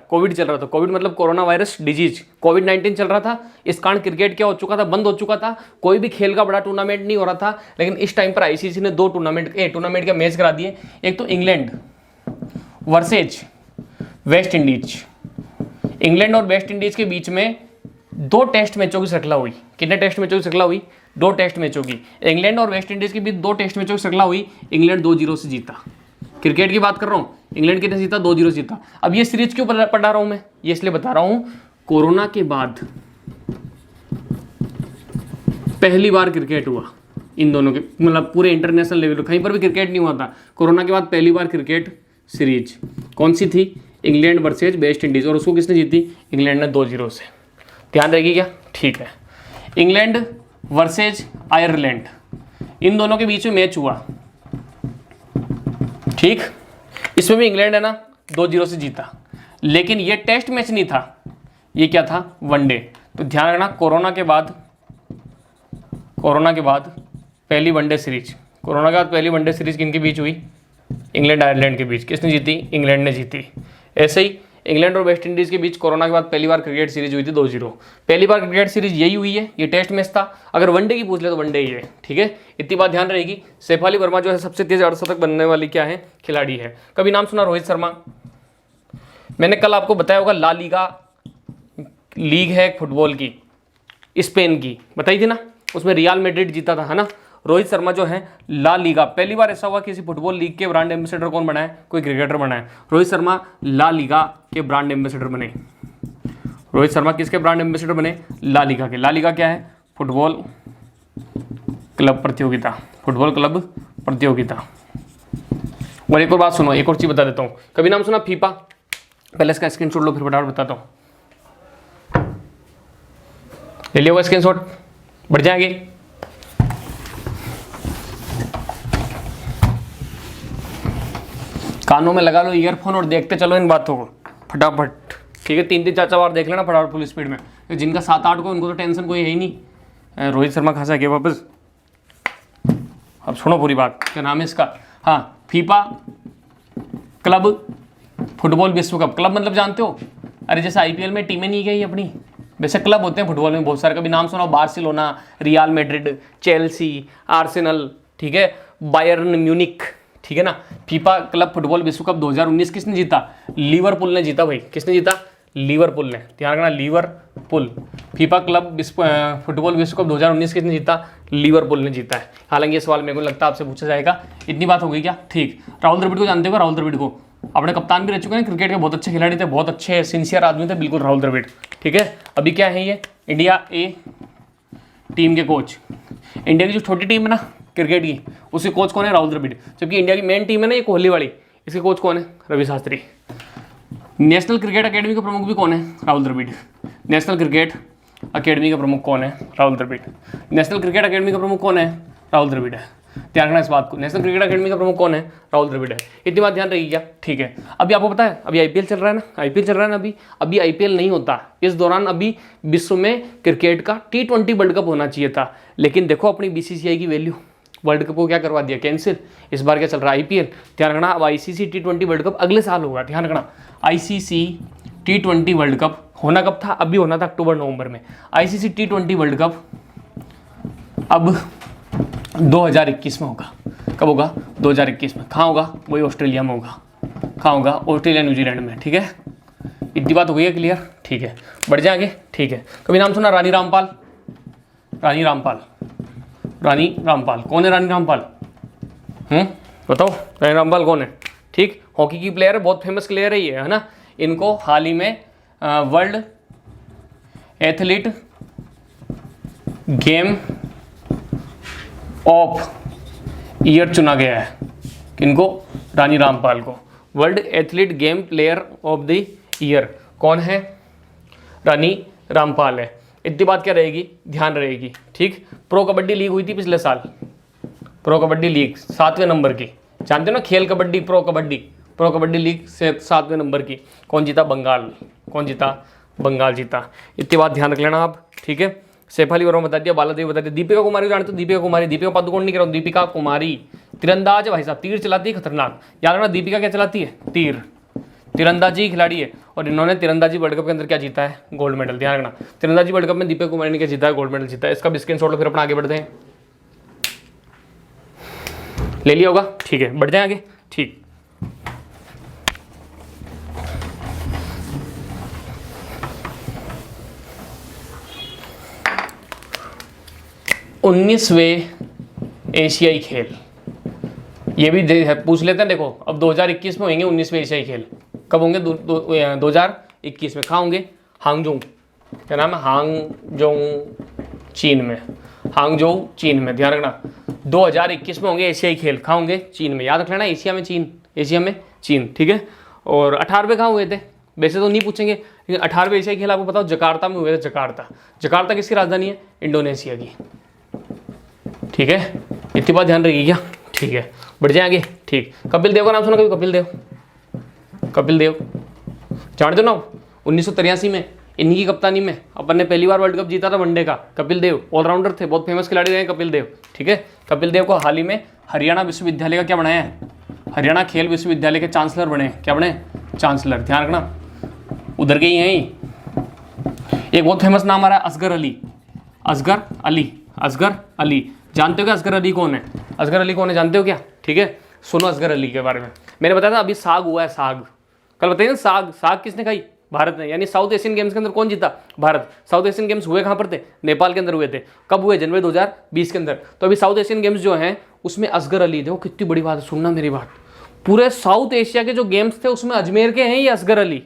कोविड मतलब कोरोना वायरस डिजीज, कोविड-19 चल रहा था। इस कारण क्रिकेट क्या हो चुका था? बंद हो चुका था। कोई भी खेल का बड़ा टूर्नामेंट नहीं हो रहा था। लेकिन इस टाइम पर आईसीसी ने 2 टूर्नामेंट के मैच करा दिए। एक तो England versus West Indies, England और वेस्ट इंडीज के बीच में 2 टेस्ट मैचों की श्रृंखला हुई। कितने टेस्ट मैचों की श्रृंखला हुई? 2 टेस्ट मैचों की। इंग्लैंड और वेस्ट इंडीज के बीच 2 टेस्ट मैचों की श्रृंखला हुई। इंग्लैंड 2-0 से जीता। क्रिकेट की बात कर रहा हूँ, इंग्लैंड कितने जीता? 2-0 जीता। अब ये सीरीज क्यों पढ़ा रहा हूँ मैं? ये इसलिए बता रहा हूँ, कोरोना के बाद पहली बार क्रिकेट हुआ इन दोनों के, मतलब पूरे इंटरनेशनल लेवल पर कहीं पर भी क्रिकेट नहीं हुआ था। कोरोना के बाद पहली बार क्रिकेट सीरीज कौन सी थी? England versus West Indies. और उसको किसने जीती? इंग्लैंड ने 2-0 से। ध्यान रहेगी क्या? ठीक है। इंग्लैंड वर्सेज आयरलैंड, इन दोनों के बीच में मैच हुआ, ठीक। इसमें भी इंग्लैंड है ना 2-0 से जीता। लेकिन ये टेस्ट मैच नहीं था, ये क्या था? वनडे। तो ध्यान रखना, कोरोना के बाद पहली वनडे सीरीज, कोरोना के बाद पहली वनडे सीरीज किनके बीच हुई? इंग्लैंड आयरलैंड के बीच। किसने जीती? इंग्लैंड ने जीती। ऐसे ही इंग्लैंड और वेस्ट इंडीज के बीच कोरोना के बाद पहली बार क्रिकेट सीरीज हुई थी 2-0। पहली बार क्रिकेट सीरीज यही हुई है, ये टेस्ट मैच था। अगर वनडे की पूछ ले तो वनडे ही है, ठीक है, इतनी बात ध्यान रहेगी। सैफ वर्मा जो है सबसे तेज अर्धशतक बनने वाली क्या है, खिलाड़ी है। कभी नाम सुना रोहित शर्मा? मैंने कल आपको बताया होगा, ला लीगा लीग है फुटबॉल की, स्पेन की, बताई थी ना, उसमें रियल मैड्रिड जीता था, है ना। रोहित शर्मा जो है ला लीगा, पहली बार ऐसा हुआ किसी फुटबॉल लीग के ब्रांड एम्बेसडर कौन बना है, कोई क्रिकेटर बना है। रोहित शर्मा ला लीगा के ब्रांड एम्बेसडर बने। रोहित शर्मा किसके ब्रांड एम्बेसडर बने, ला लीगा के। ला लीगा क्या है, फुटबॉल क्लब प्रतियोगिता, फुटबॉल क्लब प्रतियोगिता। और एक और बात सुनो, एक और चीज बता देता हूँ, कभी नाम सुना फीफा? पहले इसका स्क्रीनशॉट लो फिर फटाफट बताता हूँ। ले लिया होगा स्क्रीनशॉट, बढ़ जाएंगे। कानों में लगा लो ईयरफोन और देखते चलो इन बातों को फटाफट, ठीक है। 3-3 4-4 बार देख लेना फटाफट फुल स्पीड में। जिनका 7-8 को उनको तो टेंशन कोई है ही नहीं। रोहित शर्मा खासा गया वापस। अब सुनो पूरी बात, क्या नाम है इसका, हाँ, फीफा क्लब फुटबॉल विश्व कप। क्लब मतलब जानते हो, अरे जैसे आईपीएल में टीमें नहीं गई अपनी, वैसे क्लब होते हैं फुटबॉल में बहुत सारे। कभी नाम सुना, Barcelona, real Madrid, Chelsea, Arsenal, ठीक है, बायर्न म्यूनिक, ठीक है ना। फीफा क्लब फुटबॉल विश्व कप 2019 किसने जीता, लिवरपूल ने जीता भाई। किसने जीता, लिवरपूल ने, ध्यान रखना, लिवरपूल। फीफा क्लब फुटबॉल विश्व कप 2019 किसने जीता, लिवरपूल ने जीता है। हालांकि ये सवाल मेरे को लगता है आपसे पूछा जाएगा। इतनी बात हो गई क्या, ठीक। राहुल द्रविड़ को जानते हो, राहुल द्रविड़ को अपने कप्तान भी रह चुके हैं, क्रिकेट के बहुत अच्छे खिलाड़ी थे, बहुत अच्छे सिंसियर आदमी थे, बिल्कुल राहुल द्रविड़, ठीक है। अभी क्या है, ये इंडिया ए टीम के कोच। इंडिया की जो छोटी टीम है ना क्रिकेट की, उसके कोच कौन है, राहुल द्रविड़। जबकि इंडिया की मेन टीम है ना ये कोहली वाली, इसके कोच कौन है, Ravi Shastri. National Cricket Academy के प्रमुख भी कौन है, Rahul Dravid. National Cricket Academy का प्रमुख कौन है, Rahul Dravid. National Cricket Academy का प्रमुख कौन है, राहुल द्रविड़ है। ध्यान रखना इस बात को, नेशनल क्रिकेट अकेडमी का प्रमुख कौन है, राहुल द्रविड़ है। इतनी बात ध्यान रहेगी क्या, ठीक है। अभी आपको पता है, अभी आईपीएल चल रहा है ना, आईपीएल चल रहा है ना, अभी आईपीएल नहीं होता। इस दौरान अभी विश्व में क्रिकेट का T20 वर्ल्ड कप होना चाहिए था, लेकिन देखो अपनी बीसीसीआई की वैल्यू, वर्ल्ड कप को क्या करवा दिया, कैंसिल। इस बार क्या चल रहा है, आईपीएल। ध्यान रखना, अब आईसीसी T20 वर्ल्ड कप अगले साल होगा। ध्यान रखना, आईसीसी T20 वर्ल्ड कप होना कब था, अभी होना था अक्टूबर-नवंबर में। आईसीसी T20 वर्ल्ड कप अब 2021 में होगा। कब होगा, 2021 में। कहाँ होगा, वही ऑस्ट्रेलिया में होगा। कहाँ होगा, ऑस्ट्रेलिया न्यूजीलैंड में, ठीक है। इतनी बात हो गई है क्लियर, ठीक है। बढ़ जाएंगे, ठीक है। कभी नाम सुना रानी रामपाल? रानी रामपाल, रानी रामपाल कौन है, रानी रामपाल, बताओ रानी रामपाल कौन है, ठीक। हॉकी की प्लेयर है, बहुत फेमस प्लेयर है ये, है ना। इनको हाल ही में world athlete game of year चुना गया है। किनको, रानी रामपाल को world athlete game player of the year कौन है, रानी रामपाल है। इतनी बात क्या रहेगी, ध्यान रहेगी, ठीक। प्रो कबड्डी लीग हुई थी पिछले साल, प्रो कबड्डी लीग 7वें नंबर की, जानते हो ना, खेल कबड्डी, प्रो कबड्डी लीग से 7वें नंबर की। कौन जीता, बंगाल। कौन जीता, बंगाल जीता। इतनी बात ध्यान रख लेना आप, ठीक है। सैफ वर्मा बता दिया, बालादेवी बता दिया, दीपिका कुमारी जानते हो, दीपिका कुमारी, दीपिका पादुकोण नहीं कह रहा हूँ, दीपिका कुमारी तीरंदाज है भाई साहब, तीर चलाती है खतरनाक। याद रखना, दीपिका क्या चलाती है, तीर, तीरंदाजी खिलाड़ी है। और इन्होंने तीरंदाजी वर्ल्ड कप के अंदर क्या जीता है, गोल्ड मेडल। ध्यान रखना, तीरंदाजी वर्ल्ड कप में दीपिका कुमारी ने क्या जीता है, गोल्ड मेडल जीता है। इसका भी स्क्रीनशॉट लो, फिर अपना आगे बढ़ते हैं। ले लिया होगा, ठीक है, बढ़ जाए आगे, ठीक। उन्नीसवें एशियाई खेल, ये भी पूछ लेते हैं। देखो अब 2021 में होंगे 19वें एशियाई खेल। कब होंगे, 2021 में। कहाँ होंगे, हांगजोंग, क्या नाम है, हांगजोंग चीन में, हांगजोंग चीन में। ध्यान रखना, 2021 में होंगे एशियाई खेल। कहाँ होंगे, चीन में। याद रख लेना, एशिया में चीन, एशिया में चीन, ठीक है। और 18वें कहाँ हुए थे, वैसे तो नहीं पूछेंगे, लेकिन 18वें एशियाई खेल आपको बताओ जकार्ता में हुए थे। जकार्ता, जकार्ता किसकी राजधानी है, इंडोनेशिया की, ठीक है। इतनी बात ध्यान रखिए क्या, ठीक है। बढ़ जाएंगे, ठीक। कपिल देव का नाम सुना कभी, कपिल देव, कपिल देव जानते हो ना, 1983 में इन्हीं की कप्तानी में अपन ने पहली बार वर्ल्ड कप जीता था वनडे का। कपिल देव ऑलराउंडर थे, बहुत फेमस खिलाड़ी रहे कपिल देव, ठीक है। कपिल देव को हाल ही में हरियाणा विश्वविद्यालय का क्या बनाया है, हरियाणा खेल विश्वविद्यालय के चांसलर बने। क्या बने, चांसलर। ध्यान रखना, उधर के ही हैं ही। एक बहुत फेमस नाम आ रहा है असगर अली, असगर अली, असगर अली। जानते हो क्या असगर अली कौन है? असगर अली कौन है जानते हो क्या? ठीक है, सुनो असगर अली के बारे में। मैंने बताया था अभी साग हुआ है, साग कल बताइए ना, साग साग किसने खाई? भारत ने। यानी साउथ एशियन गेम्स के अंदर कौन जीता? भारत। साउथ एशियन गेम्स हुए कहाँ पर थे? नेपाल के अंदर हुए थे। कब हुए? जनवरी 2020 के अंदर। तो अभी साउथ एशियन गेम्स जो हैं उसमें असगर अली, देखो कितनी बड़ी बात है, सुनना मेरी बात। पूरे साउथ एशिया के जो गेम्स थे उसमें अजमेर के हैं ये असगर अली।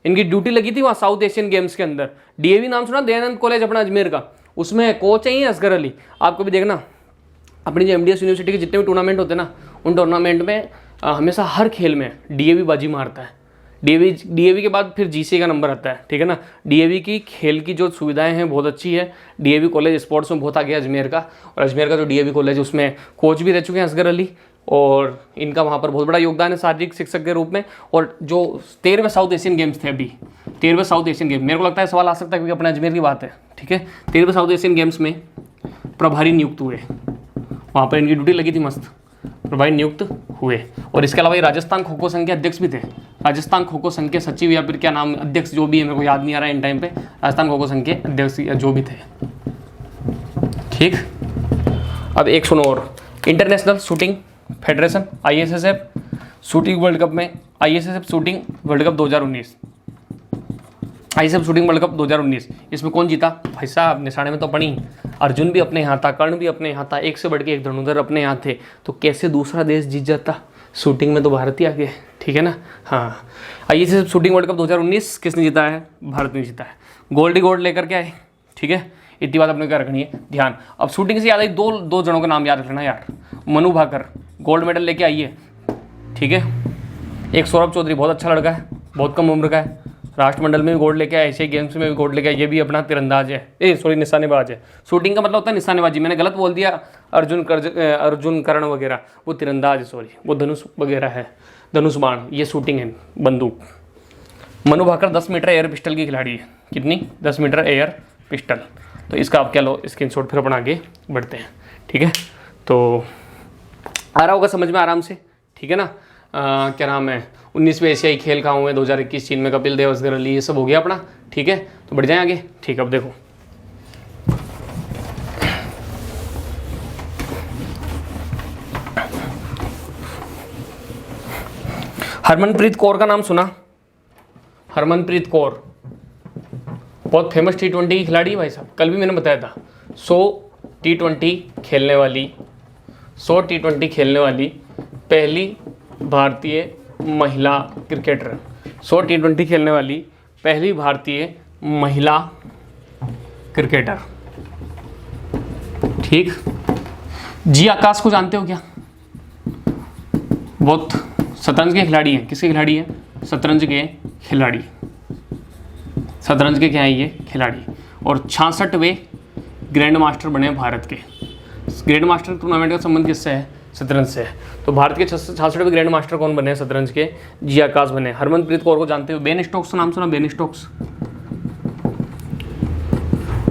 इनकी ड्यूटी लगी थी वहाँ साउथ एशियन गेम्स के अंदर। डीएवी नाम सुना, दयानंद कॉलेज अपना अजमेर का, उसमें कोच है ही असगर अली। आपको भी देखना अपनी जो एमडीएस यूनिवर्सिटी के जितने भी टूर्नामेंट होते हैं ना, उन टूर्नामेंट में हमेशा हर खेल में डीएवी बाजी मारता है। डीएवी के बाद फिर जीसी का नंबर आता है, ठीक है ना। डीएवी की खेल की जो सुविधाएं हैं बहुत अच्छी है। डीएवी कॉलेज स्पोर्ट्स में बहुत आगे है अजमेर का, और अजमेर का जो डीएवी कॉलेज है उसमें कोच भी रह चुके हैं असगर अली, और इनका वहाँ पर बहुत बड़ा योगदान है शारीरिक शिक्षक के रूप में। और जो 13वें साउथ एशियन गेम्स थे, अभी 13वें साउथ एशियन गेम्स, मेरे को लगता है सवाल आ सकता है क्योंकि अपने अजमेर की बात है, ठीक है। 13वें साउथ एशियन गेम्स में प्रभारी नियुक्त हुए, वहाँ पर इनकी ड्यूटी लगी थी मस्त, प्रभारी नियुक्त हुए। और इसके अलावा ये राजस्थान खो खो संघ के अध्यक्ष भी थे, राजस्थान खो खो संघ के सचिव या फिर क्या नाम, अध्यक्ष जो भी है, मेरे को याद नहीं आ रहा है इन टाइम पे, राजस्थान खो खो संघ के अध्यक्ष या जो भी थे, ठीक। अब एक सुनो और, international shooting federation ISSF shooting world cup में, ISSF shooting world cup 2019, ISSF shooting world cup 2019, इसमें कौन जीता? भाई साहब निशाने में तो पड़ी, अर्जुन भी अपने यहाँ था, कर्ण भी अपने यहाँ था, एक से बढ़ के एक धनुर्धर अपने यहाँ थे। तो कैसे दूसरा देश जीत जाता? शूटिंग में तो भारत ही आगे, ठीक है ना। हाँ, आईएसएसएफ शूटिंग वर्ल्ड कप 2019 किसने जीता है? भारत ने जीता है। गोल्ड ही गोल्ड लेकर के आए, ठीक है। इतनी बात अपने क्या रखनी है ध्यान। अब शूटिंग से याद आई, दो जनों का नाम याद रखना यार। मनु भाकर गोल्ड मेडल लेके आई है, ठीक है। एक सौरभ चौधरी बहुत अच्छा लड़का है, बहुत कम उम्र का है, राष्ट्रमंडल में भी गोल्ड लेके आया, एशियाई गेम्स में भी गोल्ड लेके आया। ये भी अपना तीरंदाज है, सॉरी निशानेबाज है। शूटिंग का मतलब होता है निशानेबाजी, मैंने गलत बोल दिया। अर्जुन कर्ण वगैरह वो तीरंदाज है, सॉरी वो धनुष वगैरह है, धनुष बाण, ये शूटिंग है, बंदूक। Manu Bhaker 10 metre air pistol की खिलाड़ी है। कितनी? 10 मीटर एयर पिस्टल। तो इसका आप क्या लो स्क्रीनशॉट, फिर अपन आगे बढ़ते हैं, ठीक है। तो आ रहा होगा समझ में आराम से, ठीक है ना। क्या नाम है, 19वें एशियाई खेल कहाँ हुए? 2021 चीन में, कपिल देव, असगर अली, ये सब हो गया अपना, ठीक है। तो बढ़ जाए आगे, ठीक है। अब देखो हरमनप्रीत कौर का नाम सुना? हरमनप्रीत कौर बहुत फेमस T20 की खिलाड़ी है भाई साहब, कल भी मैंने बताया था। 100 T20 खेलने वाली पहली भारतीय महिला क्रिकेटर, 100 T20 खेलने वाली पहली भारतीय महिला क्रिकेटर, ठीक। जी आकाश को जानते हो क्या? बहुत शतरंज के खिलाड़ी हैं। किसके खिलाड़ी हैं? शतरंज के खिलाड़ी, शतरंज के क्या है ये? खिलाड़ी। और 66वें ग्रैंड मास्टर बने भारत के। ग्रैंड मास्टर टूर्नामेंट का संबंध किससे है? शतरंज से है। तो भारत के 66वें ग्रैंड मास्टर कौन बने? शतरंज के जी आकाश बने। हरमनप्रीत कौर को जानते हो? बेन स्टोक्स नाम सुना? बेन स्टोक्स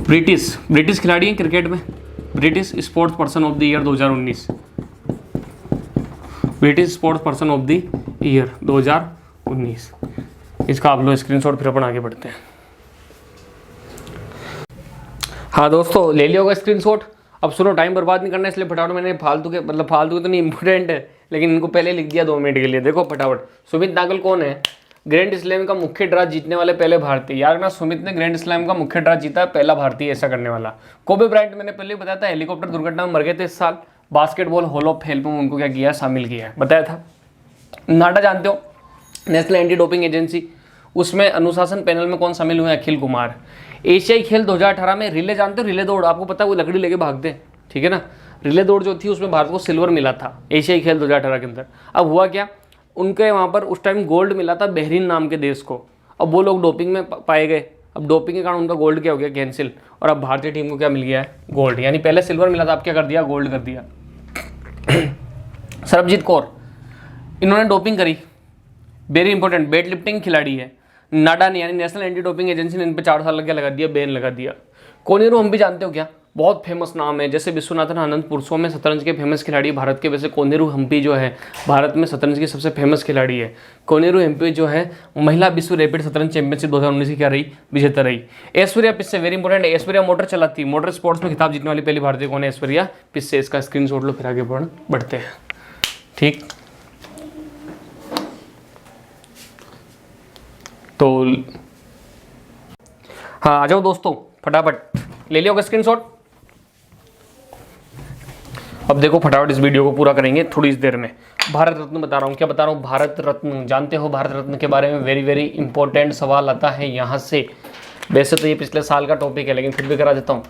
ब्रिटिश खिलाड़ी हैं क्रिकेट में, British sports person of the year 2019, British sports person of the year 2019। इसका आप लो स्क्रीनशॉट, फिर अपन आगे बढ़ते हैं। हाँ दोस्तों, ले लिया होगा स्क्रीनशॉट। अब सुनो, टाइम बर्बाद नहीं करना, इसलिए फटाफट मैंने फालतू के तो नहीं, इंपॉर्टेंट है लेकिन इनको पहले लिख दिया 2 मिनट के लिए। देखो फटाफट, सुमित नागल कौन है? ग्रैंड स्लैम का मुख्य ड्रा जीतने वाले पहले भारतीय। यार ना, सुमित ने ग्रैंड स्लैम का मुख्य ड्रा जीता, पहला भारतीय ऐसा करने वाला। कोबे ब्रायंट मैंने पहले बताया था, हेलीकॉप्टर दुर्घटना में मर गए थे इस साल। बास्केटबॉल हॉल ऑफ फेम में उनको क्या किया? शामिल किया है, बताया था। नाडा जानते हो? नेशनल एंटी डोपिंग एजेंसी, उसमें अनुशासन पैनल में कौन शामिल हुए? अखिल कुमार। एशियाई खेल 2018 में रिले जानते हो? रिले दौड़, आपको पता है वो लकड़ी लेके भागते, ठीक है ना। रिले दौड़ जो थी उसमें भारत को सिल्वर मिला था एशियाई खेल 2018 के अंदर। अब हुआ क्या, उनके वहाँ पर उस टाइम गोल्ड मिला था बहरीन नाम के देश को। अब वो लोग डोपिंग में पाए गए, अब डोपिंग के कारण उनका गोल्ड क्या हो गया? कैंसिल। और अब भारतीय टीम को क्या मिल गया है? गोल्ड। यानी पहले सिल्वर मिला था, अब क्या कर दिया? गोल्ड कर दिया। सरबजीत कौर, इन्होंने डोपिंग करी, वेरी इंपॉर्टेंट, वेट लिफ्टिंग खिलाड़ी है। नाडा ने यानी नेशनल एंटी डोपिंग एजेंसी ने इन पे 4 साल क्या लगा दिया? बैन लगा दिया। कोनेरू हम भी जानते हो क्या? बहुत फेमस नाम है, जैसे विश्वनाथन आनंद पुरुषों में शतरंज के फेमस खिलाड़ी भारत के, वैसे कोनेरू हम्पी जो है भारत में शतरंज की सबसे फेमस खिलाड़ी है। कोनेरू हम्पी जो है महिला विश्व रैपिड शतरंज चैंपियनशिप 2019 की क्या रही, विजेता रही। Aishwarya Pissay, very important, Aishwarya motor चलाती, मोटर स्पोर्ट्स में खिताब जीतने वाली पहली भारतीय कौन है, ऐश्वर्या पिस्से। इसका स्क्रीनशॉट लो, फिर आगे बढ़ते हैं। ठीक, तो हाँ आ जाओ दोस्तों, फटाफट ले लिया होगा स्क्रीनशॉट। अब देखो फटाफट इस वीडियो को पूरा करेंगे थोड़ी इस देर में। भारत रत्न बता रहा हूँ, क्या बता रहा हूँ, भारत रत्न जानते हो। भारत रत्न के बारे में वेरी वेरी इंपॉर्टेंट सवाल आता है यहाँ से। वैसे तो ये पिछले साल का टॉपिक है, लेकिन फिर भी करा देता हूँ।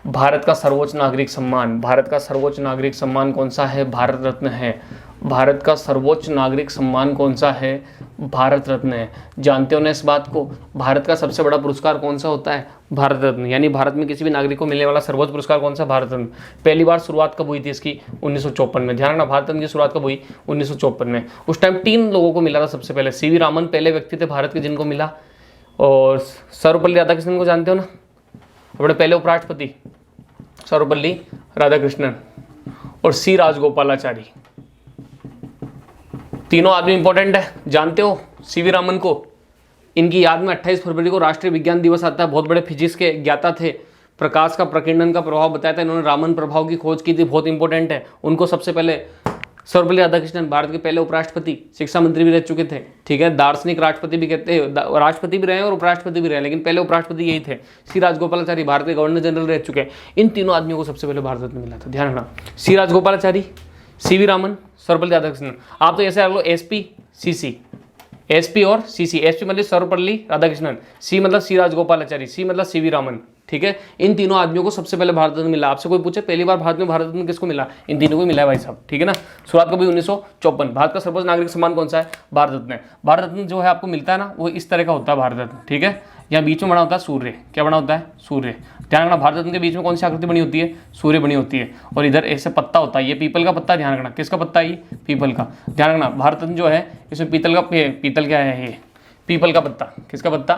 भारत का सर्वोच्च नागरिक सम्मान, भारत का सर्वोच्च नागरिक सम्मान कौन सा है, भारत रत्न है। भारत का सर्वोच्च नागरिक सम्मान कौन सा है, भारत रत्न है। जानते हो ना इस बात को। भारत का सबसे बड़ा पुरस्कार कौन सा होता है, भारत रत्न। यानी भारत में किसी भी नागरिक को मिलने वाला सर्वोच्च पुरस्कार कौन सा, भारत रत्न। पहली बार शुरुआत कब हुई थी इसकी, 1954 में। ध्यान रखना, भारत रत्न की शुरुआत कब हुई, 1954 में। उस टाइम 3 लोगों को मिला था सबसे पहले। सीवी रामन पहले व्यक्ति थे भारत के जिनको मिला, और सर्वपल्ली राधाकृष्णन को जानते हो ना, अपने पहले उपराष्ट्रपति सर्वपल्ली राधाकृष्णन, और सी राजगोपालाचारी। तीनों आदमी इंपॉर्टेंट है, जानते हो। सीवी रामन को, इनकी याद में 28 फरवरी को राष्ट्रीय विज्ञान दिवस आता है। बहुत बड़े फिजिक्स के ज्ञाता थे, प्रकाश का प्रकीर्णन का प्रभाव बताया था इन्होंने, रामन प्रभाव की खोज की थी, बहुत इंपॉर्टेंट है। उनको सबसे पहले सर्वपल्ली राधाकृष्णन भारत के पहले उपराष्ट्रपति, शिक्षा मंत्री भी रह चुके थे। ठीक है, दार्शनिक राष्ट्रपति भी कहते हैं, राष्ट्रपति भी रहे और उपराष्ट्रपति भी रहे, लेकिन पहले उपराष्ट्रपति यही थे। सी राजगोपालाचारी भारत के गवर्नर जनरल रह चुके हैं। इन तीनों आदमियों को सबसे पहले भारत रत्न मिला था, ध्यान रखना। सी राजगोपालाचारी, सीवी रामन, सर्वपल्ली राधाकृष्णन। आप तो ऐसे लो, एसपी सीसी, एसपी और सीसी। एसपी मतलब सर्वपल्ली राधाकृष्णन, सी मतलब सी राजगोपालाचारी, सी मतलब सीवी रामन। ठीक है, इन तीनों आदमियों को सबसे पहले भारत रत्न मिला। आपसे कोई पूछे पहली बार भारत में भारत रत्न किसको मिला, इन तीनों को मिला है भाई साहब। ठीक है ना, शुरुआत कभी 1954। भारत का सर्वोच्च नागरिक सम्मान कौन सा है, भारत रत्न है। भारत रत्न जो है आपको मिलता है ना, वो इस तरह का होता है भारत रत्न। ठीक है, यहाँ बीच में बना होता है सूर्य, क्या बना होता है, सूर्य। ध्यान रखना, भारत रत्न के बीच में कौन सी आकृति बनी होती है, सूर्य बनी होती है, और इधर ऐसे पत्ता होता है, ये पीपल का पत्ता। ध्यान रखना, किसका पत्ता है, ये पीपल का। ध्यान रखना, भारत रत्न जो है इसमें पीतल क्या है, ये पीपल का पत्ता। किसका पत्ता,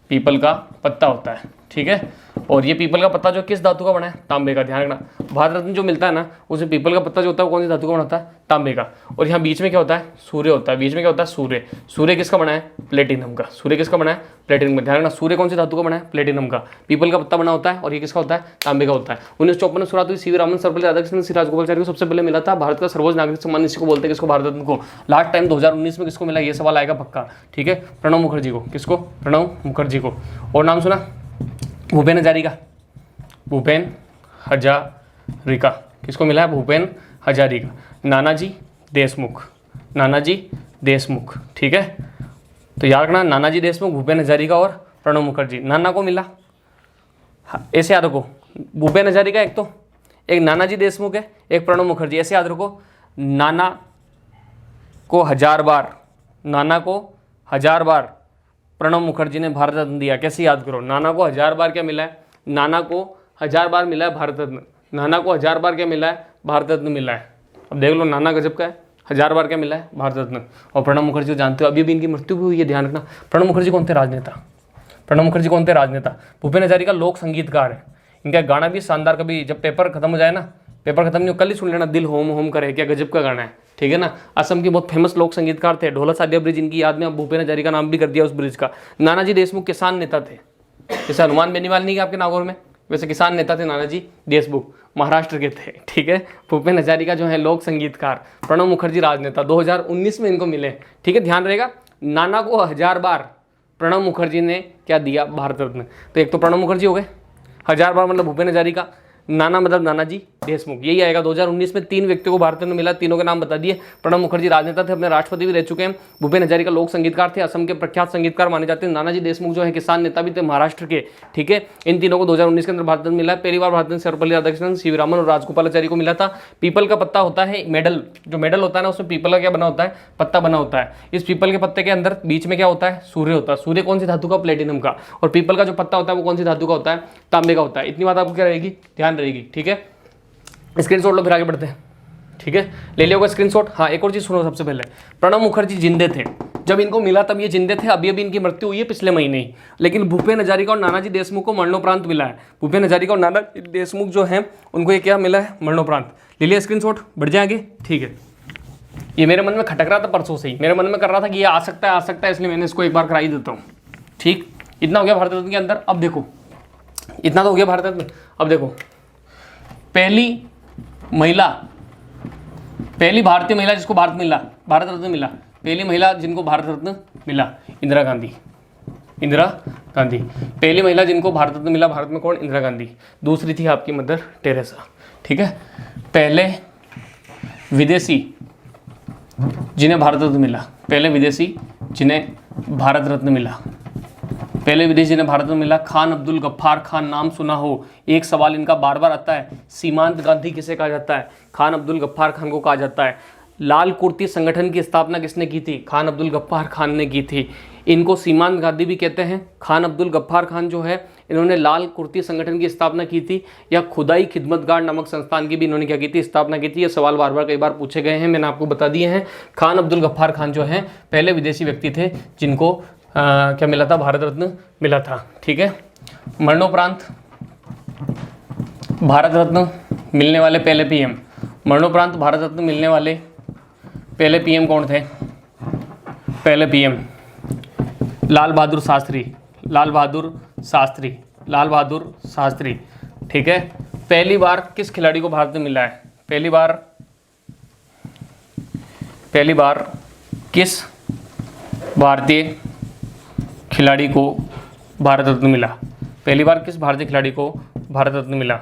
पीपल का पत्ता होता है। ठीक है, और ये पीपल का पत्ता जो किस धातु का बना है, तांबे का। ध्यान रखना, भारत रत्न जो मिलता है ना, उसमें पीपल का पत्ता जो होता है वो कौन सी धातु का बना होता है, तांबे का। और यहाँ बीच में क्या होता है, सूर्य होता है। बीच में क्या होता है, सूर्य। सूर्य किसका बना है, प्लेटिनम का। सूर्य किसका बना है, प्लेटिनम का। ध्यान रखना, सूर्य कौन सी धातु का बना है, प्लेटिनम का। पीपल का पत्ता बना होता है, और ये किसका होता है, तांबे का होता है। 1954 में शुरुआत हुई। सीवी रामन, सर्वपल्ली राधाकृष्णन, सी राजगोपालाचारी को सबसे पहले मिला था भारत का सर्वोच्च नागरिक सम्मान। इसी को बोलते हैं किसको, भारत रत्न को। लास्ट टाइम 2019 में किसको मिला, ये सवाल आएगा पक्का। ठीक है, प्रणब मुखर्जी को। किसको, प्रणब मुखर्जी को। और नाम सुना, भूपेन हजारिका, भूपेन हजारिका। किसको मिला है, भूपेन हजारिका। नानाजी देशमुख, नानाजी देशमुख। ठीक है, तो याद रखना, नानाजी देशमुख, भूपेन हजारिका और प्रणब मुखर्जी। नाना को मिला, ऐसे याद रखो, भूपेन हजारिका एक तो, एक नानाजी देशमुख है, एक प्रणब मुखर्जी। ऐसे याद रखो, नाना को 1000 बार, नाना को 1000 बार प्रणब मुखर्जी ने भारत रत्न दिया। कैसे याद करो, नाना को 1000 बार क्या मिला है, नाना को 1000 बार मिला है भारत रत्न। नाना को 1000 बार क्या मिला है, भारत रत्न मिला है। अब देख लो, नाना गजब का है, 1000 बार क्या मिला है, भारत रत्न। और प्रणब मुखर्जी को जानते हो, अभी भी इनकी मृत्यु भी हुई है, ध्यान रखना। प्रणब मुखर्जी कौन थे, राजनेता। प्रणब मुखर्जी कौन थे, राजनेता। भूपेन हजारिका लोक संगीतकार है। इनका गाना भी शानदार, कभी जब पेपर खत्म हो जाए ना, पेपर खत्म नहीं हो, कल ही सुन लेना, दिल होम होम करे, क्या गजब का गाना है। ठीक है ना, असम के बहुत फेमस लोक संगीतकार थे। ढोला सादिया ब्रिज इनकी याद में, अब भूपेन हजारिका नाम भी कर दिया उस ब्रिज का। नानाजी देशमुख किसान नेता थे, जैसे हनुमान बेनीवाल नहीं है आपके नागौर में, वैसे किसान नेता थे नानाजी देशमुख, महाराष्ट्र के थे। ठीक है, भूपेन हजारिका जो है लोक संगीतकार, प्रणब मुखर्जी राजनेता। 2019 में इनको मिले। ठीक है, ध्यान रहेगा, नाना को 1000 बार प्रणब मुखर्जी ने क्या दिया, भारत रत्न। तो एक तो प्रणब मुखर्जी हो गए, 1000 बार मतलब भूपेन हजारिका, नाना मतलब नानाजी देशमुख, यही आएगा। 2019 में 3 व्यक्तियों को भारत रत्न मिला, तीनों के नाम बता दिए। प्रणब मुखर्जी राजनेता थे, अपने राष्ट्रपति भी रह चुके हैं। भूपेन हजारिका लोक संगीतकार थे, असम के प्रख्यात संगीतकार माने जाते हैं। नानाजी देशमुख जो है किसान नेता भी थे, महाराष्ट्र के। ठीक है, इन तीनों को 2019 के अंदर भारत रत्न मिला है। पहली बार भारत रत्न सर्वपल्ली राधाकृष्णन, सीवी रामन और राजगोपालाचारी को मिला था। पीपल का पत्ता होता है मेडल, जो मेडल होता है ना, उसमें पीपल का क्या बना होता है, पत्ता बना होता है। इस पीपल के पत्ते के अंदर बीच में क्या होता है, सूर्य होता है। सूर्य कौन सी धातु का, प्लेटिनम का। और पीपल का जो पत्ता होता है वो कौन सी धातु का होता है, तांबे का होता है। इतनी बात आपको क्या रहेगी, ध्यान रहेगी। ठीक है, स्क्रीनशॉट लो, फिर आगे बढ़ते हैं। ठीक है, ले लिया होगा स्क्रीनशॉट। हाँ, एक और चीज सुनो सबसे पहले, प्रणब मुखर्जी जिंदे थे, जब इनको मिला तब ये जिंदे थे, अभी अभी इनकी मृत्यु हुई है पिछले महीने ही। लेकिन भूपेन हजारिका और नानाजी देशमुख को मरणोपरांत मिला है। भूपेन हजारिका और नानाजी देशमुख जो हैं उनको ये क्या मिला है? मरणोपरांत। ले लिया स्क्रीनशॉट, बढ़ जाएंगे, ठीक है। ये मेरे मन में खटक रहा था परसों से ही, मेरे मन में कर रहा था कि ये आ सकता है, इसलिए मैंने इसको एक बार कराई देता हूँ। ठीक, इतना हो गया भारत रत्न के अंदर। अब देखो, इतना तो हो गया भारत रत्न। अब देखो, पहली भारतीय महिला जिसको भारत रत्न मिला, पहली महिला जिनको भारत रत्न मिला, इंदिरा गांधी। पहली महिला जिनको भारत रत्न मिला भारत में, कौन? इंदिरा गांधी। दूसरी थी आपकी मदर टेरेसा। ठीक है, पहले विदेशी जिन्हें भारत रत्न मिला, खान अब्दुल गफ्फार खान। नाम सुना हो, एक सवाल इनका बार बार आता है, सीमांत गांधी किसे कहा जाता है? खान अब्दुल गफ्फार खान को कहा जाता है। लाल कुर्ती संगठन की स्थापना किसने की थी? खान अब्दुल गफ्फार खान ने की थी। इनको सीमांत गांधी भी कहते हैं। खान अब्दुल गफ्फार खान जो है, इन्होंने लाल कुर्ती संगठन की स्थापना की थी, या खुदाई खिदमतगार नामक संस्थान की भी इन्होंने क्या की थी? स्थापना की थी। ये सवाल बार बार कई बार पूछे गए हैं, मैंने आपको बता दिए हैं। खान अब्दुल गफ्फार खान जो है पहले विदेशी व्यक्ति थे जिनको क्या मिला था? भारत रत्न मिला था। ठीक है, मरणोपरांत भारत रत्न मिलने वाले पहले पीएम, मरणोपरांत भारत रत्न मिलने वाले पहले पीएम कौन थे? पहले पीएम लाल बहादुर शास्त्री। ठीक है, पहली बार किस खिलाड़ी को भारत रत्न मिला है? पहली बार किस भारतीय खिलाड़ी को भारत रत्न मिला? पहली बार किस भारतीय खिलाड़ी को भारत रत्न मिला?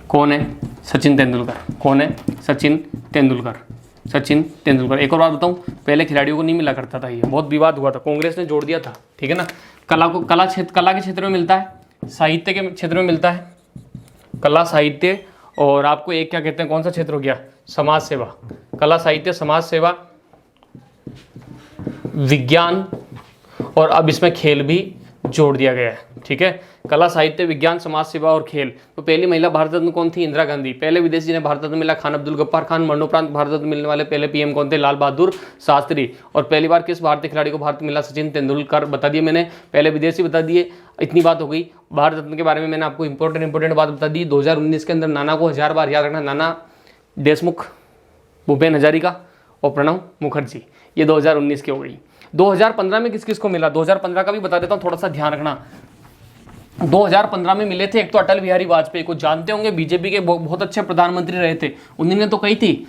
कौन है? सचिन तेंदुलकर। कौन है? सचिन तेंदुलकर। एक और बात बताऊं, पहले खिलाड़ियों को नहीं मिला करता था, ये बहुत विवाद हुआ था, कांग्रेस ने जोड़ दिया था। ठीक है ना। कला के क्षेत्र में मिलता है, साहित्य के क्षेत्र में मिलता है, कला साहित्य, और आपको एक क्या कहते हैं, कौन सा क्षेत्र हो गया? समाज सेवा। कला साहित्य समाज सेवा विज्ञान, और अब इसमें खेल भी जोड़ दिया गया है। ठीक है, कला साहित्य विज्ञान समाज सेवा और खेल। तो पहली महिला भारत रत्न कौन थी? इंदिरा गांधी। पहले विदेशी जिन्हें भारत रत्न मिला, खान अब्दुल गफ्फार खान। मरणोपरांत भारत रत्न मिलने वाले पहले पीएम कौन थे? लाल बहादुर शास्त्री। और पहली बार किस भारतीय खिलाड़ी को भारत मिला? सचिन तेंदुलकर। बता दिए मैंने, पहले विदेशी बता दिए। इतनी बात हो गई। भारत रत्न के बारे में मैंने आपको इंपॉर्टेंट बात बता दी। 2019 के अंदर नाना को 1000 बार याद रखना, नाना देशमुख, भूपेन हजारिका और प्रणब मुखर्जी। ये 2019 की हो गई। 2015 में किस किस को मिला? 2015 का भी बता देता हूँ, थोड़ा सा ध्यान रखना। 2015 में मिले थे, एक तो अटल बिहारी वाजपेयी को जानते होंगे, बीजेपी के बहुत अच्छे प्रधानमंत्री रहे थे। उन्होंने तो कही थी,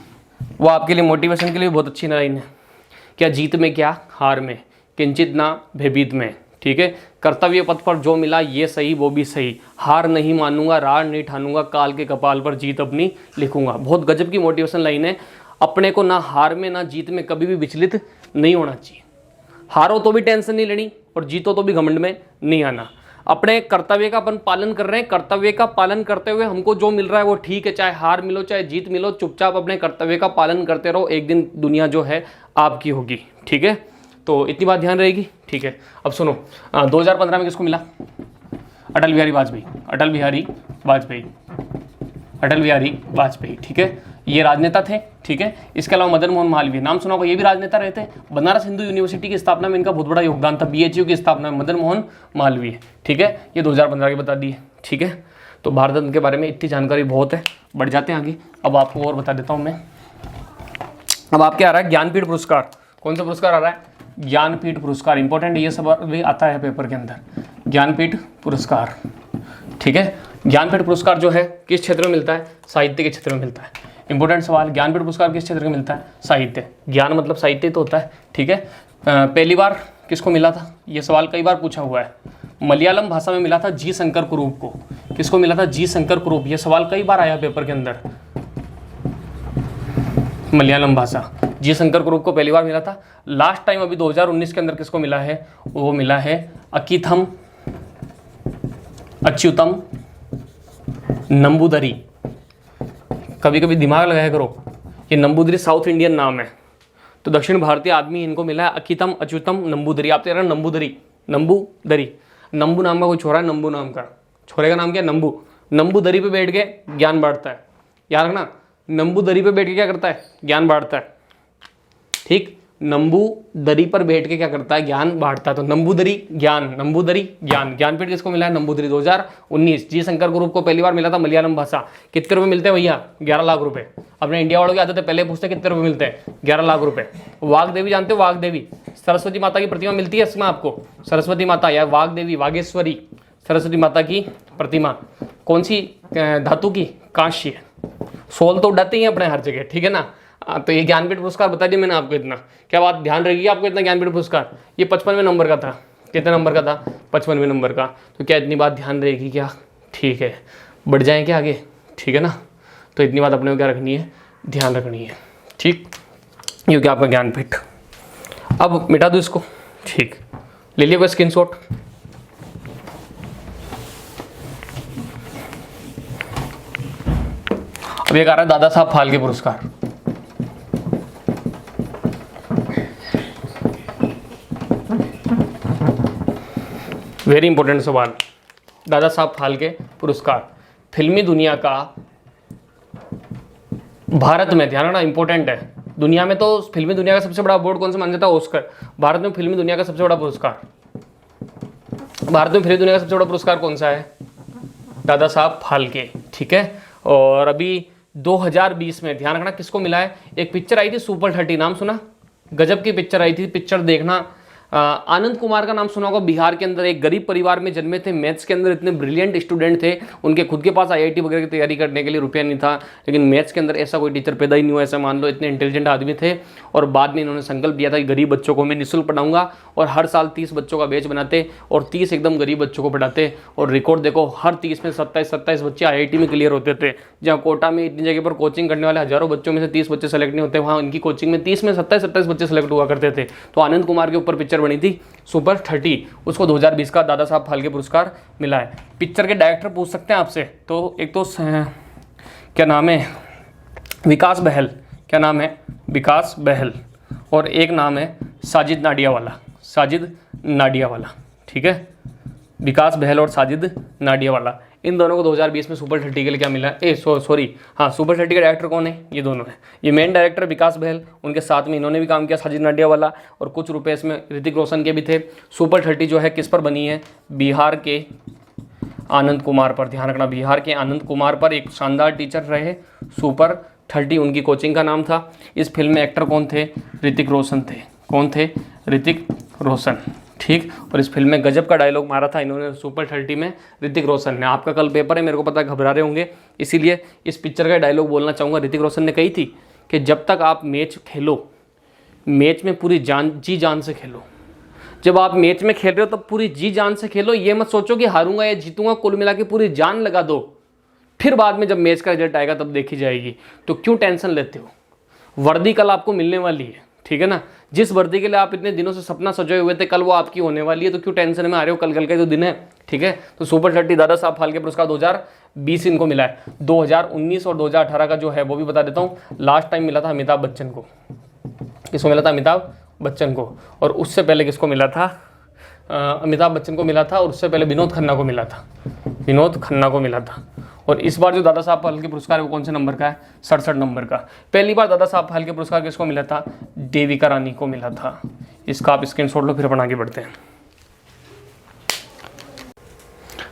वो आपके लिए मोटिवेशन के लिए बहुत अच्छी लाइन है, क्या जीत में क्या हार में, किंचित ना भयभीत में। ठीक है, कर्तव्य पथ पर जो मिला ये सही वो भी सही, हार नहीं मानूंगा, रार नहीं ठानूंगा, काल के कपाल पर जीत अपनी लिखूंगा। बहुत गजब की मोटिवेशन लाइन है। अपने को ना हार में ना जीत में कभी भी विचलित नहीं होना चाहिए। हारो तो भी टेंशन नहीं लेनी और जीतो तो भी घमंड में नहीं आना। अपने कर्तव्य का अपन पालन कर रहे हैं, कर्तव्य का पालन करते हुए हमको जो मिल रहा है वो ठीक है, चाहे हार मिलो चाहे जीत मिलो, चुपचाप अपने कर्तव्य का पालन करते रहो। एक दिन दुनिया जो है आपकी होगी। ठीक है, तो इतनी बात ध्यान रहेगी। ठीक है, अब सुनो, 2015 में किसको मिला? अटल बिहारी वाजपेयी। ठीक है, ये राजनेता थे। ठीक है, इसके अलावा मदन मोहन मालवीय, नाम सुना होगा, ये भी राजनेता रहे थे। बनारस हिंदू यूनिवर्सिटी की स्थापना में इनका बहुत बड़ा योगदान था। BHU की स्थापना में मदन मोहन मालवीय। ठीक है, ये 2015 के बता दिए। ठीक है, तो भारत रत्न के बारे में इतनी जानकारी बहुत है, बढ़ जाते हैं आगे। अब आपको और बता देता हूँ मैं। अब आपके आ रहा है ज्ञानपीठ पुरस्कार। कौन सा पुरस्कार आ रहा है? ज्ञानपीठ पुरस्कार। इंपॉर्टेंट, ये सब भी आता है पेपर के अंदर। ज्ञानपीठ पुरस्कार। ठीक है, ज्ञानपीठ पुरस्कार जो है किस क्षेत्र में मिलता है? साहित्य के क्षेत्र में मिलता है। इंपॉर्टेंट सवाल, ज्ञानपीठ पुरस्कार किस क्षेत्र में मिलता है? साहित्य। ज्ञान मतलब साहित्य तो होता है। ठीक है, पहली बार किसको मिला था? ये सवाल कई बार पूछा हुआ है। मलयालम भाषा में मिला था जी शंकर कुरूप को। किसको मिला था? जी शंकर कुरूप। ये सवाल कई बार आया पेपर के अंदर। मलयालम भाषा, जी शंकर कुरूप को पहली बार मिला था। लास्ट टाइम अभी 2019 के अंदर किसको मिला है? वो मिला है अच्युतम नंबूदरी। कभी कभी दिमाग लगाया करो, ये नंबूदरी साउथ इंडियन नाम है, तो दक्षिण भारतीय आदमी इनको मिला है अच्युतम नंबूदरी। आप कह रहे हैं नंबूदरी। नंबू नाम का कोई छोरा है, नंबू नाम का छोरे का नाम क्या है? नंबू। नंबूदरी पे बैठ के ज्ञान बांटता है, याद रखना। नंबूदरी पे बैठ के क्या करता है? ज्ञान बांटता है। ठीक, नंबू दरी पर बैठ के क्या करता है, ज्ञान बांटता है। तो नंबूदरी ज्ञान, नंबूदरी ज्ञान, ज्ञानपीठ किसको मिला है, नंबूदरी 2019। जी शंकर ग्रुप को पहली बार मिला था मलयालम भाषा। कितने रुपए मिलते हैं भैया, 11 लाख रुपए। अपने इंडिया वालों की आदत है पहले पूछते कितने रुपए मिलते हैं, 11 लाख रुपए। वाग्देवी जानते हो, वाग्देवी सरस्वती माता की प्रतिमा मिलती है इसमें आपको, सरस्वती माता या वाग्देवी वागेश्वरी सरस्वती माता की प्रतिमा कौन सी धातु की, कांस्य। सोल तो उड़ाते ही हैं अपने हर जगह, ठीक है ना। तो ये ज्ञानपीठ पुरस्कार बता दिया मैंने आपको। इतना क्या बात ध्यान रहेगी आपको, इतना ज्ञानपीठ पुरस्कार। ये 55वें नंबर का था। कितने नंबर का था, 55वें नंबर का। तो क्या इतनी बात ध्यान रहेगी क्या, ठीक है। बढ़ जाएं क्या आगे, ठीक है ना। तो इतनी बात अपने को क्या रखनी है, ध्यान रखनी है, ठीक। ये क्या आपका ज्ञानपीठ। अब मिटा दो इसको, ठीक। ले लिया कोई स्क्रीनशॉट। अब ये कह रहा है दादा साहब फाल्के पुरस्कार। वेरी इंपॉर्टेंट सवाल। दादा साहब फाल्के पुरस्कार फिल्मी दुनिया का, भारत में ध्यान रखना इंपॉर्टेंट है। दुनिया में तो फिल्मी दुनिया का सबसे बड़ा अवार्ड कौन सा माना जाता है, ऑस्कर। भारत में फिल्मी दुनिया का सबसे बड़ा पुरस्कार, भारत में फिल्मी दुनिया का सबसे बड़ा पुरस्कार कौन सा है, दादा साहब फाल्के, ठीक है। और अभी 2020 में ध्यान रखना किसको मिला है, एक पिक्चर आई थी सुपर 30, नाम सुना, गजब की पिक्चर आई थी, पिक्चर देखना। आनंद कुमार का नाम सुना होगा। बिहार के अंदर एक गरीब परिवार में जन्मे थे, मैथ्स के अंदर इतने ब्रिलियंट स्टूडेंट थे, उनके खुद के पास आईआईटी वगैरह की तैयारी करने के लिए रुपया नहीं था, लेकिन मैथ्स के अंदर ऐसा कोई टीचर पैदा ही नहीं हुआ, ऐसा मान लो। इतने इंटेलिजेंट आदमी थे और बाद में इन्होंने संकल्प लिया था कि गरीब बच्चों को मैं निःशुल्क पढ़ाऊंगा, और हर साल 30 बच्चों का बैच बनाते और 30 एकदम गरीब बच्चों को पढ़ाते। और रिकॉर्ड देखो, हर 30 में 27 बच्चे आईआईटी में क्लियर होते थे। जहाँ कोटा में इतनी जगह पर कोचिंग करने वाले हजारों बच्चों में से 30 बच्चे सेलेक्ट नहीं होते, वहाँ उनकी कोचिंग में 30 में 27 बच्चे सेलेक्ट हुआ करते थे। तो आनंद कुमार के ऊपर पिक्चर बनी थी सुपर 30, उसको 2020 का दादा साहब फाल्के पुरस्कार मिला है। पिक्चर के डायरेक्टर पूछ सकते हैं आपसे, तो एक तो क्या नाम है, विकास बहल, क्या नाम है, विकास बहल, और एक नाम है साजिद नाडियावाला, साजिद नाडियावाला, ठीक है। विकास बहल और साजिद नाडियावाला, इन दोनों को 2020 में सुपर 30 के लिए क्या मिला है, सॉरी हाँ, सुपर 30 के डायरेक्टर कौन है, ये दोनों है। ये मेन डायरेक्टर विकास बहल, उनके साथ में इन्होंने भी काम किया साजिद नाडियावाला, और कुछ रुपए इसमें ऋतिक रोशन के भी थे। सुपर 30 जो है किस पर बनी है, बिहार के आनंद कुमार पर। ध्यान रखना, बिहार के आनंद कुमार पर, एक शानदार टीचर रहे। सुपर 30 उनकी कोचिंग का नाम था। इस फिल्म में एक्टर कौन थे, ऋतिक रोशन थे। कौन थे, ऋतिक रोशन, ठीक। और इस फिल्म में गजब का डायलॉग मारा था इन्होंने सुपर 30 में, ऋतिक रोशन ने। आपका कल पेपर है, मेरे को पता घबरा रहे होंगे, इसीलिए इस पिक्चर का डायलॉग बोलना चाहूँगा। ऋतिक रोशन ने कही थी कि जब तक आप मैच खेलो, मैच में पूरी जी जान से खेलो। जब आप मैच में खेल रहे हो तो पूरी जी जान से खेलो, ये मत सोचो कि हारूंगा या जीतूंगा, कुल मिला के पूरी जान लगा दो, फिर बाद में जब मैच का रिजल्ट आएगा तब देखी जाएगी। तो क्यों टेंशन लेते हो, वर्दी कल आपको मिलने वाली है, ठीक है ना। जिस वर्दी के लिए आप इतने दिनों से सपना सजाए हुए थे, कल वो आपकी होने वाली है, तो क्यों टेंशन में आ रहे हो, कल का ही तो दिन है, ठीक है। तो सुपर 30 दादा साहब फाल्के पुरस्कार 2020 इनको मिला है। 2019 और 2018 का जो है वो भी बता देता हूँ। लास्ट टाइम मिला था अमिताभ बच्चन को। किसको मिला था, अमिताभ बच्चन को। और उससे पहले किसको मिला था, अमिताभ बच्चन को मिला था, और उससे पहले विनोद खन्ना को मिला था, विनोद खन्ना को मिला था। और इस बार जो दादा साहब फाल्के पुरस्कार है वो कौन से नंबर का है, 67 नंबर का। पहली बार दादा साहब फाल्के पुरस्कार किसको मिला था, देविका रानी को मिला था। इसका आप स्क्रीनशॉट लो, फिर अपन आगे बढ़ते हैं।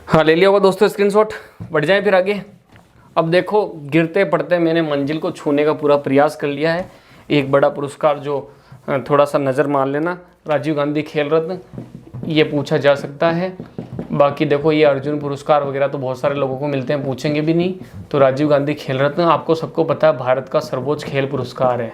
हाँ, ले लिया होगा दोस्तों स्क्रीनशॉट, बढ़ जाए फिर आगे। अब देखो, गिरते पड़ते मैंने मंजिल को छूने का पूरा प्रयास कर लिया है। एक बड़ा पुरस्कार जो थोड़ा सा नज़र मार लेना, राजीव गांधी खेल रत्न, ये पूछा जा सकता है। बाकी देखो, ये अर्जुन पुरस्कार वगैरह तो बहुत सारे लोगों को मिलते हैं, पूछेंगे भी नहीं। तो राजीव गांधी खेल रत्न आपको सबको पता है, भारत का सर्वोच्च खेल पुरस्कार है।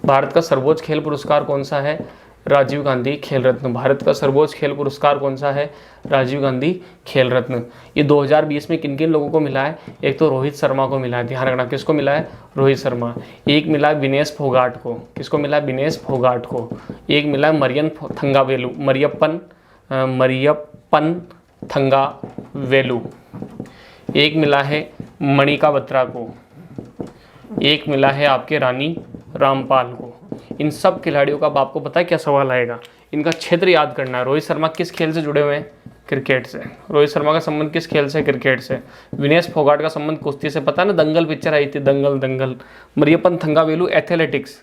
भारत का सर्वोच्च खेल पुरस्कार कौन सा है, राजीव गांधी खेल रत्न। भारत का सर्वोच्च खेल पुरस्कार कौन सा है, राजीव गांधी खेल रत्न। ये 2020 में किन किन लोगों को मिला है, एक तो रोहित शर्मा को मिला है। ध्यान रखना, किसको मिला है, रोहित शर्मा। एक मिला है विनेश फोगाट को, किसको मिला है, विनेश फोगाट को। एक मिला है मरियप्पन थंगावेलु। एक मिला है मणिका बत्रा को। एक मिला है आपके रानी रामपाल को। इन सब खिलाड़ियों का अब आपको पता है क्या सवाल आएगा, इनका क्षेत्र याद करना है। रोहित शर्मा किस खेल से जुड़े हुए हैं, क्रिकेट से। रोहित शर्मा का संबंध किस खेल से, क्रिकेट से। विनेश फोगाट का संबंध कुश्ती से, पता है ना, दंगल पिक्चर आई थी, दंगल। मरियप्पन थंगावेलु एथलेटिक्स,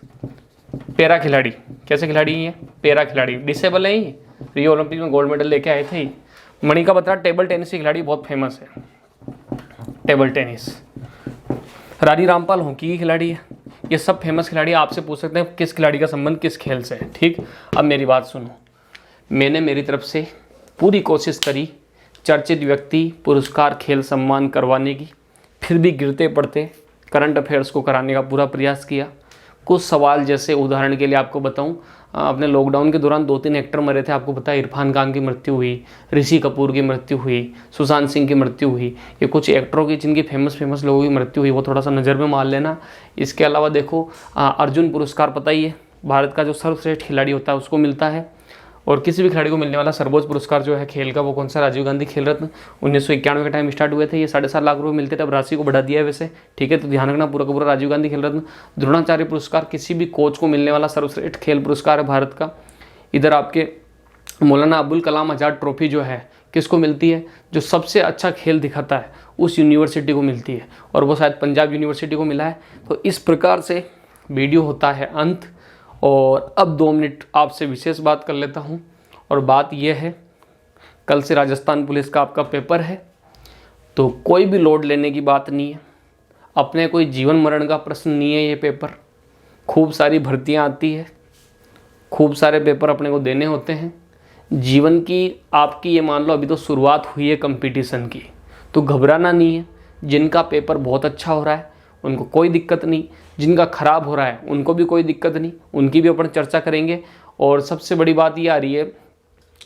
पैरा खिलाड़ी, कैसे खिलाड़ी हैं ये? पैरा खिलाड़ी, डिसेबल है ये, रियो ओलंपिक में गोल्ड मेडल लेके आए थे। मणिका बत्रा टेबल टेनिस की खिलाड़ी, बहुत फेमस है table tennis. Rani Rampal hockey की खिलाड़ी है। ये सब फेमस खिलाड़ी। आपसे पूछ सकते हैं किस खिलाड़ी का संबंध किस खेल से है। ठीक, अब मेरी बात सुनो। मैंने मेरी तरफ से पूरी कोशिश करी चर्चित व्यक्ति पुरस्कार खेल सम्मान करवाने की, फिर भी गिरते पड़ते करंट अफेयर्स को कराने का पूरा प्रयास किया। कुछ सवाल, जैसे उदाहरण के लिए आपको बताऊं, अपने लॉकडाउन के दौरान 2-3 एक्टर मरे थे। आपको पता है इरफान खान की मृत्यु हुई, ऋषि कपूर की मृत्यु हुई, सुशांत सिंह की मृत्यु हुई। ये कुछ एक्टरों की जिनकी फेमस लोगों की मृत्यु हुई, वो थोड़ा सा नज़र में मान लेना। इसके अलावा देखो, अर्जुन पुरस्कार पता ही है, भारत का जो सर्वश्रेष्ठ खिलाड़ी होता है उसको मिलता है। और किसी भी खिलाड़ी को मिलने वाला सर्वोच्च पुरस्कार जो है खेल का, वो कौन सा? राजीव गांधी खेल रत्न। 1991 के टाइम स्टार्ट हुए थे ये, 7.5 लाख रुपये मिलते थे, अब राशि को बढ़ा दिया है वैसे। ठीक है, तो ध्यान रखना पूरा का पूरा राजीव गांधी खेल रत्न। द्रोणाचार्य पुरस्कार किसी भी कोच को मिलने वाला सर्वश्रेष्ठ खेल पुरस्कार है भारत का। इधर आपके मौलाना अबुल कलाम आज़ाद ट्रॉफी जो है किसको मिलती है? जो सबसे अच्छा खेल दिखाता है उस यूनिवर्सिटी को मिलती है, और वो शायद पंजाब यूनिवर्सिटी को मिला है। तो इस प्रकार से वीडियो होता है अंत। और अब 2 मिनट आपसे विशेष बात कर लेता हूँ, और बात यह है, कल से राजस्थान पुलिस का आपका पेपर है, तो कोई भी लोड लेने की बात नहीं है। अपने कोई जीवन मरण का प्रश्न नहीं है ये पेपर। खूब सारी भर्तियाँ आती है, खूब सारे पेपर अपने को देने होते हैं। जीवन की आपकी ये मान लो अभी तो शुरुआत हुई है कंपटीशन की, तो घबराना नहीं है। जिनका पेपर बहुत अच्छा हो रहा है उनको कोई दिक्कत नहीं, जिनका ख़राब हो रहा है उनको भी कोई दिक्कत नहीं, उनकी भी अपन चर्चा करेंगे। और सबसे बड़ी बात ये आ रही है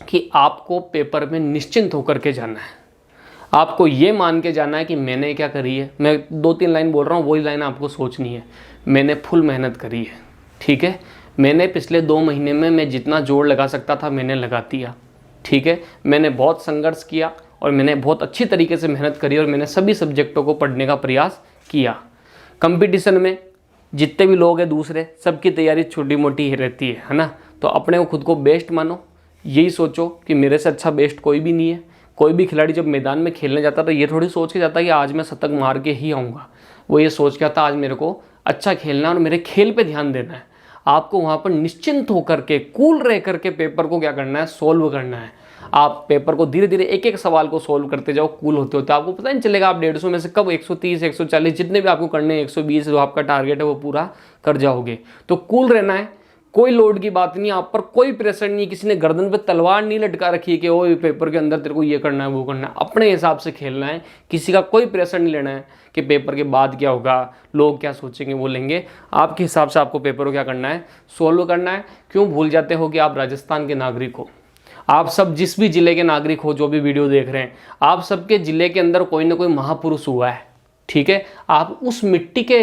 कि आपको पेपर में निश्चिंत होकर के जाना है। आपको ये मान के जाना है कि मैंने क्या करी है। मैं 2-3 लाइन बोल रहा हूँ, वही लाइन आपको सोचनी है। मैंने फुल मेहनत करी है, ठीक है। मैंने पिछले 2 महीने में मैं जितना जोर लगा सकता था मैंने लगा दिया, ठीक है। मैंने बहुत संघर्ष किया और मैंने बहुत अच्छी तरीके से मेहनत करी, और मैंने सभी सब्जेक्टों को पढ़ने का प्रयास किया। कंपटीशन में जितने भी लोग हैं दूसरे, सबकी तैयारी छोटी मोटी ही रहती है ना। तो अपने को खुद को बेस्ट मानो, यही सोचो कि मेरे से अच्छा बेस्ट कोई भी नहीं है। कोई भी खिलाड़ी जब मैदान में खेलने जाता तो ये थोड़ी सोच के जाता कि आज मैं शतक मार के ही आऊँगा। वो ये सोच के आता आज मेरे को अच्छा खेलना है और मेरे खेल पे ध्यान देना है। आपको वहाँ पर निश्चिंत होकर के, कूल रह करके पेपर को क्या करना है? सोल्व करना है। आप पेपर को धीरे धीरे एक एक सवाल को सोल्व करते जाओ, कूल होते होते आपको पता नहीं चलेगा आप 150 में से कब 130, 140 जितने भी आपको करने हैं, 120 जो आपका टारगेट है वो पूरा कर जाओगे। तो कूल रहना है, कोई लोड की बात नहीं, आप पर कोई प्रेशर नहीं। किसी ने गर्दन पे तलवार नहीं लटका रखी है कि ओ पेपर के अंदर तेरे को ये करना है वो करना है। अपने हिसाब से खेलना है, किसी का कोई प्रेशर नहीं लेना है कि पेपर के बाद क्या होगा, लोग क्या सोचेंगे वो लेंगे। आपके हिसाब से आपको पेपर को क्या करना है? सोल्व करना है। क्यों भूल जाते हो कि आप राजस्थान के नागरिक हो? आप सब जिस भी जिले के नागरिक हो, जो भी वीडियो देख रहे हैं, आप सबके जिले के अंदर कोई ना कोई महापुरुष हुआ है, ठीक है। आप उस मिट्टी के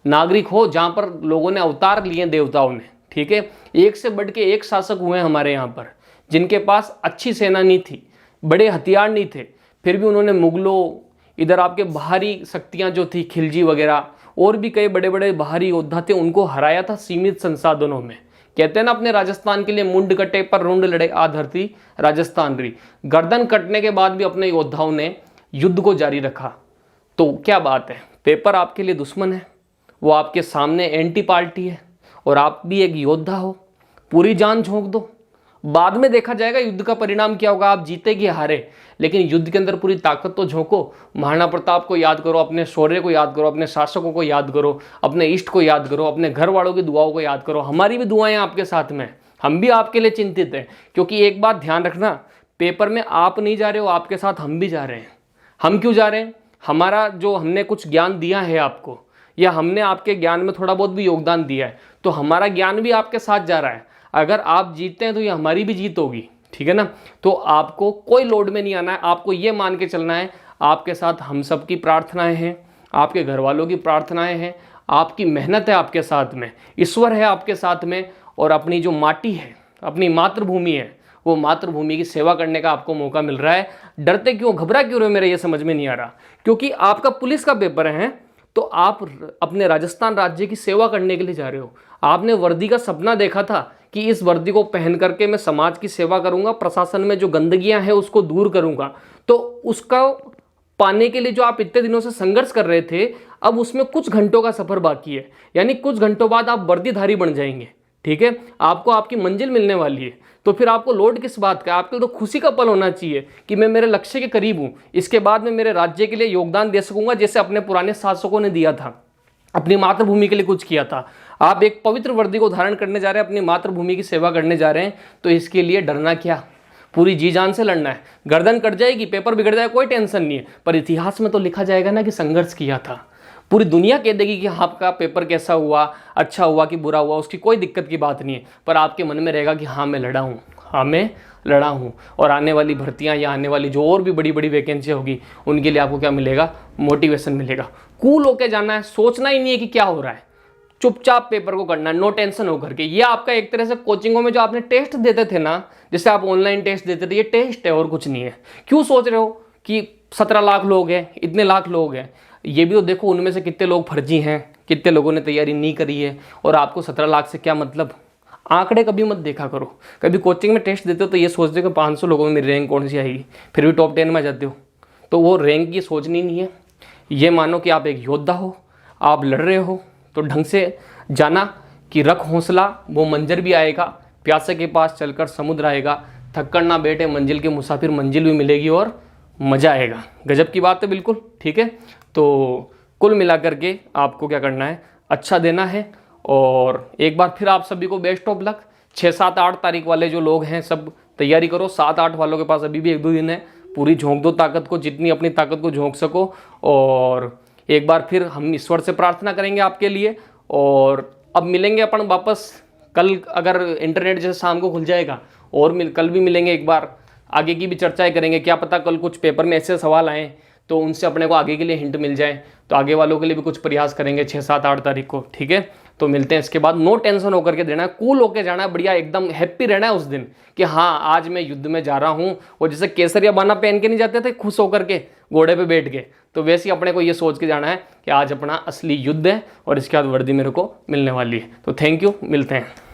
नागरिक हो जहाँ पर लोगों ने अवतार लिए देवताओं ने, ठीक है। एक से बढ़ के एक शासक हुए हमारे यहाँ पर, जिनके पास अच्छी सेना नहीं थी, बड़े हथियार नहीं थे, फिर भी उन्होंने मुगलों, इधर आपके बाहरी शक्तियाँ जो थी खिलजी वगैरह, और भी कई बड़े बड़े बाहरी योद्धा थे, उनको हराया था सीमित संसाधनों में। कहते हैं ना अपने राजस्थान के लिए मुंड कटे पर रुंड लड़े आ धरती राजस्थान री। गर्दन कटने के बाद भी अपने योद्धाओं ने युद्ध को जारी रखा। तो क्या बात है, पेपर आपके लिए दुश्मन है, वो आपके सामने एंटी पार्टी है, और आप भी एक योद्धा हो। पूरी जान झोंक दो, बाद में देखा जाएगा युद्ध का परिणाम क्या होगा, आप जीते कि हारे, लेकिन युद्ध के अंदर पूरी ताकत तो झोंको। महाराणा प्रताप को याद करो, अपने शौर्य को याद करो, अपने शासकों को याद करो, अपने इष्ट को याद करो, अपने घर वालों की दुआओं को याद करो। हमारी भी दुआएं आपके साथ में, हम भी आपके लिए चिंतित हैं। क्योंकि एक बात ध्यान रखना, पेपर में आप नहीं जा रहे हो, आपके साथ हम भी जा रहे हैं। हम क्यों जा रहे हैं? हमारा जो हमने कुछ ज्ञान दिया है आपको, या हमने आपके ज्ञान में थोड़ा बहुत भी योगदान दिया है, तो हमारा ज्ञान भी आपके साथ जा रहा है। अगर आप जीतते हैं तो ये हमारी भी जीत होगी, ठीक है ना। तो आपको कोई लोड में नहीं आना है, आपको ये मान के चलना है आपके साथ हम सब की प्रार्थनाएं हैं, आपके घर वालों की प्रार्थनाएं हैं, आपकी मेहनत है आपके साथ में, ईश्वर है आपके साथ में, और अपनी जो माटी है, अपनी मातृभूमि है, वो मातृभूमि की सेवा करने का आपको मौका मिल रहा है। डरते क्यों, घबरा क्यों रहे हो, मेरे ये समझ में नहीं आ रहा। क्योंकि आपका पुलिस का पेपर है, तो आप अपने राजस्थान राज्य की सेवा करने के लिए जा रहे हो। आपने वर्दी का सपना देखा था कि इस वर्दी को पहन करके मैं समाज की सेवा करूंगा, प्रशासन में जो गंदगियां हैं उसको दूर करूंगा। तो उसका पाने के लिए जो आप इतने दिनों से संघर्ष कर रहे थे, अब उसमें कुछ घंटों का सफर बाकी है, यानी कुछ घंटों बाद आप वर्दीधारी बन जाएंगे, ठीक है, आपको आपकी मंजिल मिलने वाली है, तो फिर आपको लोड किस बात का? आपके लिए तो खुशी का पल होना चाहिए कि मैं मेरे लक्ष्य के करीब हूं, इसके बाद मैं मेरे राज्य के लिए योगदान दे सकूंगा, जैसे अपने पुराने शासकों ने दिया था, अपनी मातृभूमि के लिए कुछ किया था। आप एक पवित्र वर्दी को धारण करने जा रहे हैं, अपनी मातृभूमि की सेवा करने जा रहे हैं, तो इसके लिए डरना क्या, पूरी जी जान से लड़ना है। गर्दन कट जाएगी, पेपर बिगड़ जाए, कोई टेंशन नहीं है, पर इतिहास में तो लिखा जाएगा ना कि संघर्ष किया था। पूरी दुनिया कह देगी कि आपका पेपर कैसा हुआ, अच्छा हुआ कि बुरा हुआ, उसकी कोई दिक्कत की बात नहीं है, पर आपके मन में रहेगा कि हाँ मैं लड़ा हूँ, हाँ मैं लड़ा हूँ। और आने वाली भर्तियाँ या आने वाली जो और भी बड़ी बड़ी वैकेंसी होगी, उनके लिए आपको क्या मिलेगा? मोटिवेशन मिलेगा। कूल होके जाना है, सोचना ही नहीं है कि क्या हो रहा है, चुपचाप पेपर को करना है, नो टेंशन होकर के। ये आपका एक तरह से कोचिंगों में जो आपने टेस्ट देते थे ना, जैसे आप ऑनलाइन टेस्ट देते थे, ये टेस्ट है और कुछ नहीं है। क्यों सोच रहे हो कि 17 लाख लोग हैं, इतने लाख लोग हैं? ये भी तो देखो उनमें से कितने लोग फर्जी हैं, कितने लोगों ने तैयारी नहीं करी है, और आपको 17 लाख से क्या मतलब? आंकड़े कभी मत देखा करो। कभी कोचिंग में टेस्ट देते हो तो ये सोचते हो कि 500 लोगों में मेरी रैंक कौन सी आएगी, फिर भी टॉप 10 में आ जाते हो। तो वो रैंक की सोचनी नहीं है। ये मानो कि आप एक योद्धा हो, आप लड़ रहे हो, तो ढंग से जाना कि रख हौसला, वो मंजर भी आएगा, प्यासे के पास चलकर समुद्र आएगा, थक्कर ना बैठे मंजिल के मुसाफिर, मंजिल भी मिलेगी और मज़ा आएगा। गजब की बात है बिल्कुल, ठीक है। तो कुल मिलाकर के आपको क्या करना है? अच्छा देना है। और एक बार फिर आप सभी को बेस्ट ऑफ लक। 6, 7, 8 तारीख वाले जो लोग हैं सब तैयारी करो। 7, 8 वालों के पास अभी भी 1-2 दिन है, पूरी झोंक दो ताकत को, जितनी अपनी ताकत को झोंक सको। और एक बार फिर हम ईश्वर से प्रार्थना करेंगे आपके लिए। और अब मिलेंगे अपन वापस कल, अगर इंटरनेट जैसे शाम को खुल जाएगा, और कल भी मिलेंगे एक बार, आगे की भी चर्चाएं करेंगे। क्या पता कल कुछ पेपर में ऐसे सवाल आएँ तो उनसे अपने को आगे के लिए हिंट मिल जाए, तो आगे वालों के लिए भी कुछ प्रयास करेंगे 6, 7, 8 तारीख को, ठीक है। तो मिलते हैं इसके बाद। नो टेंशन होकर के देना है, कूल होकर जाना है, बढ़िया एकदम हैप्पी रहना है उस दिन कि हाँ आज मैं युद्ध में जा रहा हूँ। और जैसे केसरिया बाना पहन के नहीं जाते थे खुश होकर के घोड़े पे बैठ के, तो वैसे ही अपने को ये सोच के जाना है कि आज अपना असली युद्ध है और इसके बाद वर्दी मेरे को मिलने वाली है। तो थैंक यू, मिलते हैं।